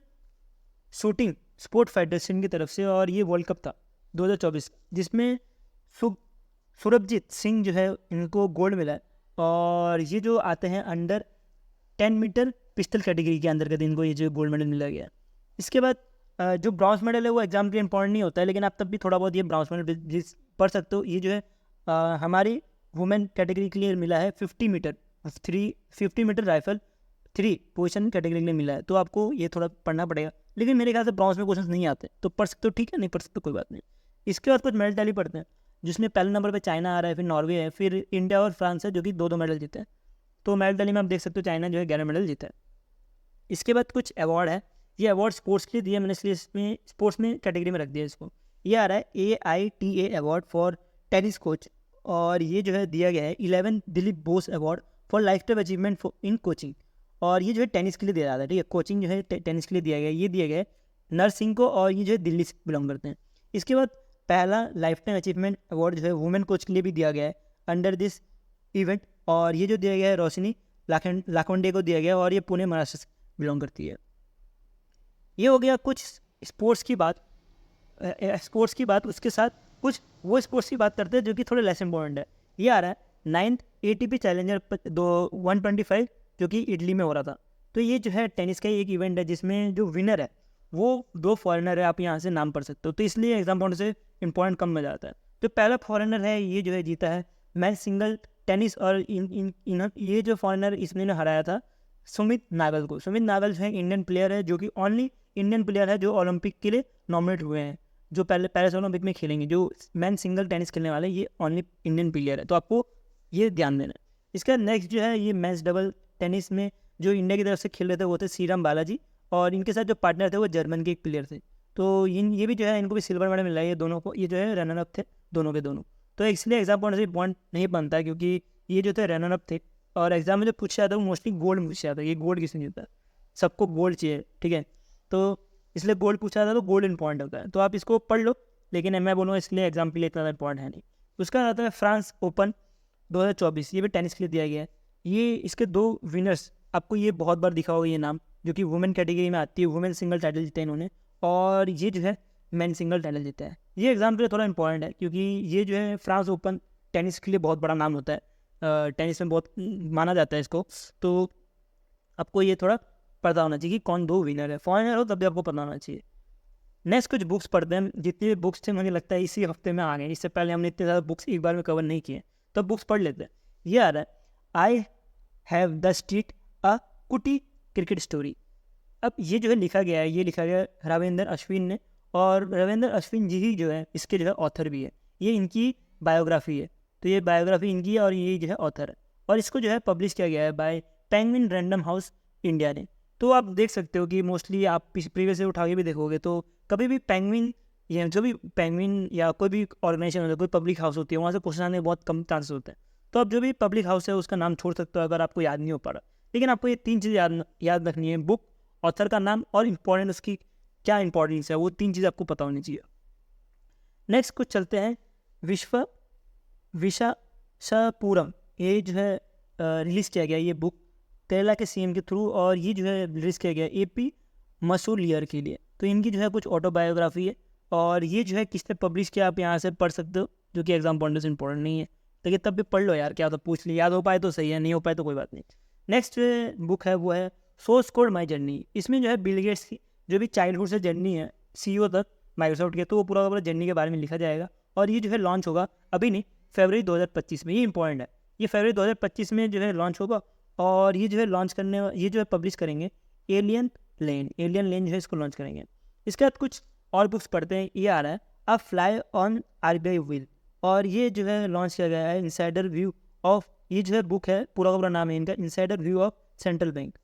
शूटिंग स्पोर्ट फेडरेशन की तरफ से, और ये वर्ल्ड कप था 2024, जिसमें सुरभजीत सिंह जो है इनको गोल्ड मिला है। और ये जो आते हैं अंडर 10 मीटर पिस्टल कैटेगरी के अंतर्गत इनको ये जो गोल्ड मेडल मिला गया। इसके बाद जो ब्रॉन्ज मेडल है वो एग्जाम के लिए इंपॉर्टेंट नहीं होता है, लेकिन आप तब भी थोड़ा बहुत ये ब्रॉन्ज मेडल पढ़ सकते हो। ये जो है हमारी वुमेन कैटेगरी के लिए मिला है 50 मीटर राइफल 3 पोजीशन कैटेगरी के लिए मिला है। तो आपको ये थोड़ा पढ़ना पड़ेगा, लेकिन मेरे ख्याल से ब्रॉन्ज में क्वेश्चन नहीं आते, तो पढ़ सकते हो, ठीक है, नहीं पढ़ सकते कोई बात नहीं। इसके बाद कुछ मेडल टैली पढ़ते हैं, जिसमें पहले नंबर पर चाइना आ रहा है, फिर नॉर्वे है, फिर इंडिया और फ्रांस है जो कि 2-2 मेडल जीते हैं। तो मेडल टैली में आप देख सकते हो चाइना जो है 11 मेडल जीता है। इसके बाद कुछ अवार्ड है, ये अवार्ड स्पोर्ट्स के लिए दिया, मैंने इसलिए इसमें स्पोर्ट्स में कैटेगरी में रख दिया इसको। ये आ रहा है AITA award for tennis coach, और ये जो है दिया गया है 11 Dilip Bose award for life time achievement in coaching. और ये जो है टेनिस के लिए दिया जाता है, ठीक है, कोचिंग जो है टेनिस के लिए दिया गया है। ये दिया गया है नर सिंह को, और ये जो है दिल्ली से बिलोंग करते हैं। इसके बाद पहला लाइफ टाइम अचीवमेंट अवार्ड जो है वुमेन कोच के लिए भी दिया गया है अंडर दिस इवेंट, और ये जो दिया गया है रोशनी लाखोंडे को दिया गया, और ये पुणे महाराष्ट्र से बिलोंग करती है। ये हो गया कुछ स्पोर्ट्स की बात। उसके साथ कुछ वो स्पोर्ट्स की बात करते हैं जो कि थोड़े लेस इंपॉर्टेंट है। ये आ रहा है 9th ATP चैलेंजर 125 जो कि इटली में हो रहा था। तो ये जो है टेनिस का एक इवेंट है जिसमें जो विनर है वो 2 फॉरेनर है, आप यहाँ से नाम पढ़ सकते हो, तो इसलिए एग्जाम पॉइंट से इंपॉर्टेंट कम में जाता है। तो पहला फॉरेनर है ये जो है जीता है मैन सिंगल टेनिस, और ये जो फॉरेनर इसने हराया था सुमित नागल को। सुमित नागल जो है इंडियन प्लेयर है, जो कि ओनली इंडियन प्लेयर है जो ओलंपिक के लिए नॉमिनेट हुए हैं, जो पहले पेरिस ओलंपिक में खेलेंगे, जो मैन सिंगल टेनिस खेलने वाले, ये ओनली इंडियन प्लेयर है, तो आपको ये ध्यान देना है। इसका नेक्स्ट जो है ये मैच डबल टेनिस में जो इंडिया की तरफ से खेल रहे थे वो थे श्रीराम बालाजी, और इनके साथ जो पार्टनर थे वो जर्मन के एक प्लेयर थे। तो ये भी जो है इनको भी सिल्वर मेडल मिल रहा है, ये दोनों को, ये जो है रनर अप थे दोनों के दोनों। तो इसलिए एग्जाम पॉइंट से पॉइंट नहीं बनता है, क्योंकि ये जो थे रनर अप थे, और एग्जाम में जो पूछा जाता है वो मोस्टली गोल्ड पूछा जाता है। ये गोल्ड किसने जीता है, सबको गोल्ड चाहिए, ठीक है, तो इसलिए गोल्ड पूछा जाता है, तो गोल्ड इंपॉर्टेंट होता है, तो आप इसको पढ़ लो, लेकिन मैं बोलूँगा इसलिए एग्जाम के लिए इतना इंपॉर्टेंट है नहीं। उसका आता है फ्रांस ओपन 2024, ये भी टेनिस के लिए दिया गया है। ये इसके 2 विनर्स आपको ये बहुत बार दिखा होगा ये नाम, जो कि वुमेन कैटेगरी में आती है, वुमेन सिंगल टाइटल जीते इन्होंने, और ये जो है मैन सिंगल टाइटल जीता है। ये एग्जाम के लिए थोड़ा इंपॉर्टेंट है, क्योंकि ये जो है फ्रांस ओपन टेनिस के लिए बहुत बड़ा नाम होता है, टेनिस में बहुत माना जाता है इसको, तो आपको ये थोड़ा पता होना चाहिए कि कौन 2 विनर है। फॉरेनर हो तब भी आपको पता होना चाहिए। नेक्स्ट कुछ बुक्स पढ़ते हैं, जितने बुक्स थे मुझे लगता है इसी हफ्ते में आ गए, इससे पहले हमने इतने ज़्यादा बुक्स एक बार में कवर नहीं किए, तो बुक्स पढ़ लेते हैं। ये आ रहा है आई हैव द स्ट्रीट अ कुटी क्रिकेट स्टोरी। अब ये जो है लिखा गया है, ये लिखा गया है रविंदर अश्विन ने, और रविंदर अश्विन जी ही जो है इसके जो है ऑथर भी है, ये इनकी बायोग्राफी है, तो ये बायोग्राफी इनकी है, और ये जो है ऑथर है, और इसको जो है पब्लिश किया गया है by Penguin Random House India ने। तो आप देख सकते हो कि मोस्टली आप प्रीवियस से उठा के भी देखोगे तो कभी भी पेंगुइन या जो भी पेंगुइन या कोई भी ऑर्गेनाइजेशन होता है, कोई पब्लिक हाउस होती है, वहाँ से क्वेश्चन आने के बहुत कम चांसेस होते हैं। तो आप जो भी पब्लिक हाउस है उसका नाम छोड़ सकते हो अगर आपको याद नहीं हो पा रहा, लेकिन आपको ये 3 चीज़ याद रखनी है, बुक, ऑथर का नाम, और इम्पोर्टेंट उसकी क्या इंपॉर्टेंस है, वो 3 चीज़ आपको पता होनी चाहिए। नेक्स्ट कुछ चलते हैं विशापूरम, ये जो है रिलीज़ किया गया ये बुक केरला के CM के थ्रू, और ये जो है रिलीज़ किया गया AP मसूलियर के लिए। तो इनकी जो है कुछ ऑटोबायोग्राफी है, और ये जो है किसने पब्लिश किया आप यहाँ से पढ़ सकते हो, जो कि एग्जाम पॉइंट से इंपॉर्टेंट नहीं है, लेकिन तब भी पढ़ लो यार, क्या तो पूछ ली, याद हो पाए तो सही है, नहीं हो पाए तो कोई बात नहीं। नेक्स्ट बुक है वो है सोर्स कोड माई जर्नी। इसमें जो है बिल गेट्स की जो भी चाइल्डहुड से जर्नी है CEO तक माइक्रोसॉफ्ट के, तो वो पूरा का पूरा जर्नी के बारे में लिखा जाएगा, और ये जो है लॉन्च होगा अभी नहीं, फरवरी 2025 में, ये इंपॉर्टेंट है, ये फरवरी 2025 में जो है लॉन्च होगा, और ये जो है ये जो है पब्लिश करेंगे एलियन लेन जो है इसको लॉन्च करेंगे। इसके बाद कुछ और बुक्स पढ़ते हैं। ये आ रहा है अ फ्लाई ऑन RBI व्हील, और ये जो है लॉन्च किया गया है इनसाइडर व्यू ऑफ, ये जो है बुक है, पूरा का पूरा नाम है इनका insider view of central bank.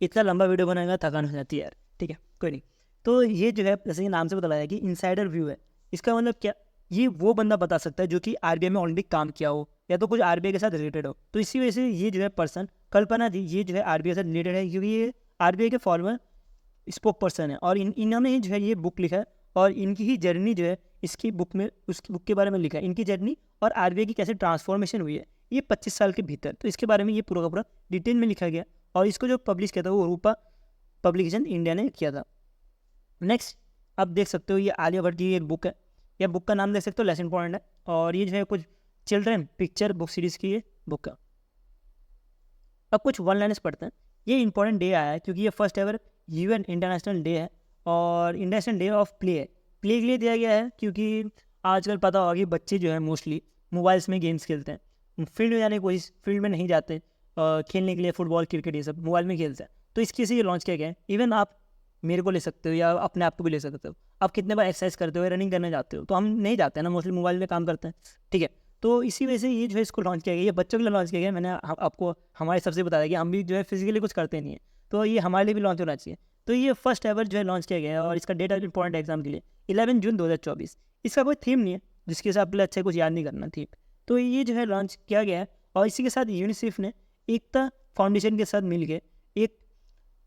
इतना लंबा वीडियो बनाएगा थकान हो जाती है यार, ठीक है, कोई नहीं। तो ये जो है जैसे कि नाम से पता लगा कि इनसाइडर व्यू है, इसका मतलब क्या, ये वो बंदा बता सकता है जो कि आरबीआई में ऑलरेडी काम किया हो या तो कुछ आरबीआई के साथ रिलेटेड हो। तो इसी वजह से ये जो है पर्सन कल्पना जी, ये जो है आरबीआई से रिलेटेड है, क्योंकि ये आरबीआई के फॉर्मर स्पोक पर्सन है और इन्होंने ही जो है ये बुक लिखा है और इनकी ही जर्नी जो है इसकी बुक में, उसकी बुक के बारे में लिखा है, इनकी जर्नी और आरबीआई की कैसे ट्रांसफॉर्मेशन हुई है ये 25 साल के भीतर। तो इसके बारे में ये पूरा का पूरा डिटेल में लिखा गया और इसको जो पब्लिश किया था वो रूपा पब्लिकेशन इंडिया ने किया था। नेक्स्ट आप देख सकते हो ये आलिया भट्ट की एक बुक है, यह बुक का नाम देख सकते हो लेसन पॉइंट है और ये जो है कुछ चिल्ड्रन पिक्चर बुक सीरीज़ की ये बुक है। अब कुछ वन लाइनर्स पढ़ते हैं। ये इंपॉर्टेंट डे आया है क्योंकि ये first ever UN international day है और इंटरनेशनल डे ऑफ प्ले है। प्ले के लिए दिया गया है क्योंकि आजकल पता होगा कि बच्चे जो है मोस्टली मोबाइल्स में गेम्स खेलते हैं, फील्ड में जाने की कोशिश, फील्ड में नहीं जाते खेलने के लिए, फुटबॉल क्रिकेट ये सब मोबाइल में खेलते हैं। तो इसकी से ये लॉन्च किया गया है। इवन आप मेरे को ले सकते हो या अपने आप को भी ले सकते हो। आप कितने बार एक्सरसाइज करते हो, रनिंग करने जाते हो, तो हम नहीं जाते हैं ना, मोस्टली मोबाइल में काम करते हैं, ठीक है। तो इसी वजह से ये जो है इसको लॉन्च किया गया, ये बच्चों के लिए लॉन्च किया गया। मैंने आपको हमारे सबसे बताया कि हम भी जो है फिजिकली कुछ करते नहीं है, तो ये हमारे लिए भी लॉन्च होना चाहिए। तो ये फर्स्ट एवर जो है लॉन्च किया गया है और इसका डेट इंपॉर्टेंट एग्जाम के लिए 11 जून 2024। इसका कोई थीम नहीं है जिसके हिसाब से अच्छा कुछ याद नहीं करना थीम। तो ये जो है लॉन्च किया गया है और इसी के साथ यूनिसेफ ने एकता फाउंडेशन के साथ मिल के एक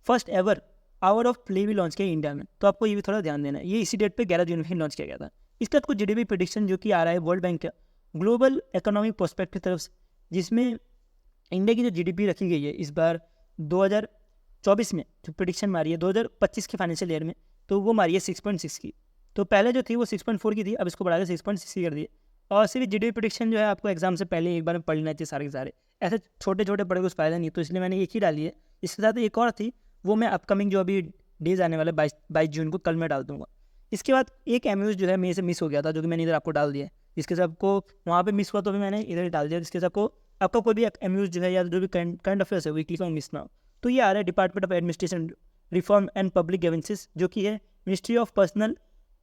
first ever hour of play भी लॉन्च किया इंडिया में। तो आपको ये भी थोड़ा ध्यान देना है। ये इसी डेट पे 11 जून में लॉन्च किया गया था। इसका कुछ जीडीपी प्रेडिक्शन जो कि आ रहा है वर्ल्ड बैंक का ग्लोबल इकोनॉमिक प्रोस्पेक्ट की तरफ से, जिसमें इंडिया की जो जीडीपी रखी गई है इस बार 2024 में जो प्रेडिक्शन मारी है 2025 के फाइनेंशियल ईयर में, तो वो मारी है 6.6 की। तो पहले जो थी वो 6.4 की थी, अब इसको बढ़ा के 6.6 की कर दिए। और सिर्फ जीडीपी प्रेडिक्शन जो है आपको एग्जाम से पहले एक बार में पढ़ लेना चाहिए सारे के सारे, ऐसे छोटे छोटे पढ़े कुछ फायदा नहीं, तो इसलिए मैंने एक ही डाली है। इसके साथ एक और थी, वो मैं अपकमिंग जो अभी डेज आने वाले 22 जून को कल मैं डाल दूंगा। इसके बाद एक एमयूज जो है मेरे से मिस हो गया था, जो कि मैंने इधर आपको डाल दिया है। जिसके सबको वहाँ पे मिस हुआ तो भी मैंने इधर डाल दिया, जिसके सबको आपका कोई भी एमयूज जो है या जो भी करंट अफेयर्स है वीकली का मिस ना हो। तो ये आ रहा है department of administration reform and public grievances, जो कि है ministry of personnel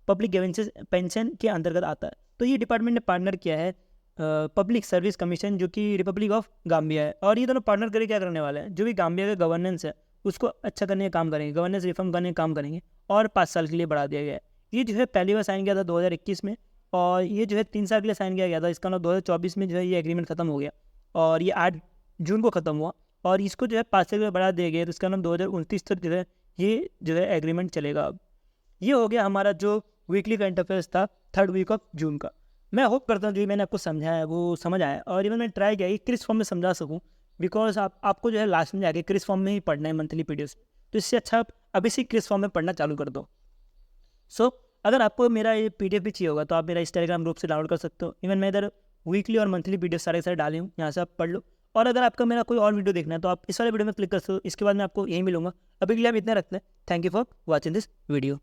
public grievances pension के अंतर्गत आता है। तो ये डिपार्टमेंट ने पार्टनर किया है पब्लिक सर्विस कमीशन जो कि रिपब्लिक ऑफ गाम्बिया है। और ये दोनों पार्टनर करके क्या करने वाले हैं, जो भी गाम्बिया का गवर्नेंस है उसको अच्छा करने का काम करेंगे, गवर्नेंस रिफॉर्म करने का काम करेंगे और 5 साल के लिए बढ़ा दिया गया है। ये जो है पहली बार साइन किया था 2021 में और ये जो है 3 साल के लिए साइन किया गया था। इसका नाम 2024 में जो है ये एग्रीमेंट खत्म हो गया और ये 8 जून को ख़त्म हुआ और इसको जो है 5 साल के लिए बढ़ा दिया गया। तो इसका नाम 2029 तक जो है ये जो है एग्रीमेंट चलेगा। अब ये हो गया हमारा जो वीकली करंट अफेयर्स था 3rd वीक ऑफ जून का। मैं होप करता हूँ जो मैंने आपको समझाया है वो समझ आया और इवन मैंने ट्राई किया कि क्रिस फॉर्म में समझा सकूँ, बिकॉज आपको जो है लास्ट में जाके क्रिस फॉर्म में ही पढ़ना है मंथली पीडीएफ। तो इससे अच्छा आप अभी से क्रिस फॉर्म में पढ़ना चालू कर दो। सो अगर आपको मेरा ये पीडीएफ भी चाहिए होगा तो आप मेरा इस टेलीग्राम ग्रुप से डाउनलोड कर सकते हो। इवन मैं इधर वीकली और मंथली पीडीएफ सारे सारे डाले हूँ, यहाँ से आप पढ़ लो। और अगर आपका मेरा कोई और वीडियो देखना है तो आप इस वाले वीडियो में क्लिक कर सकते हो। इसके बाद मैं आपको यहीं मिलूंगा। अभी के लिए आप इतना रखते हैं। Thank you for watching this video.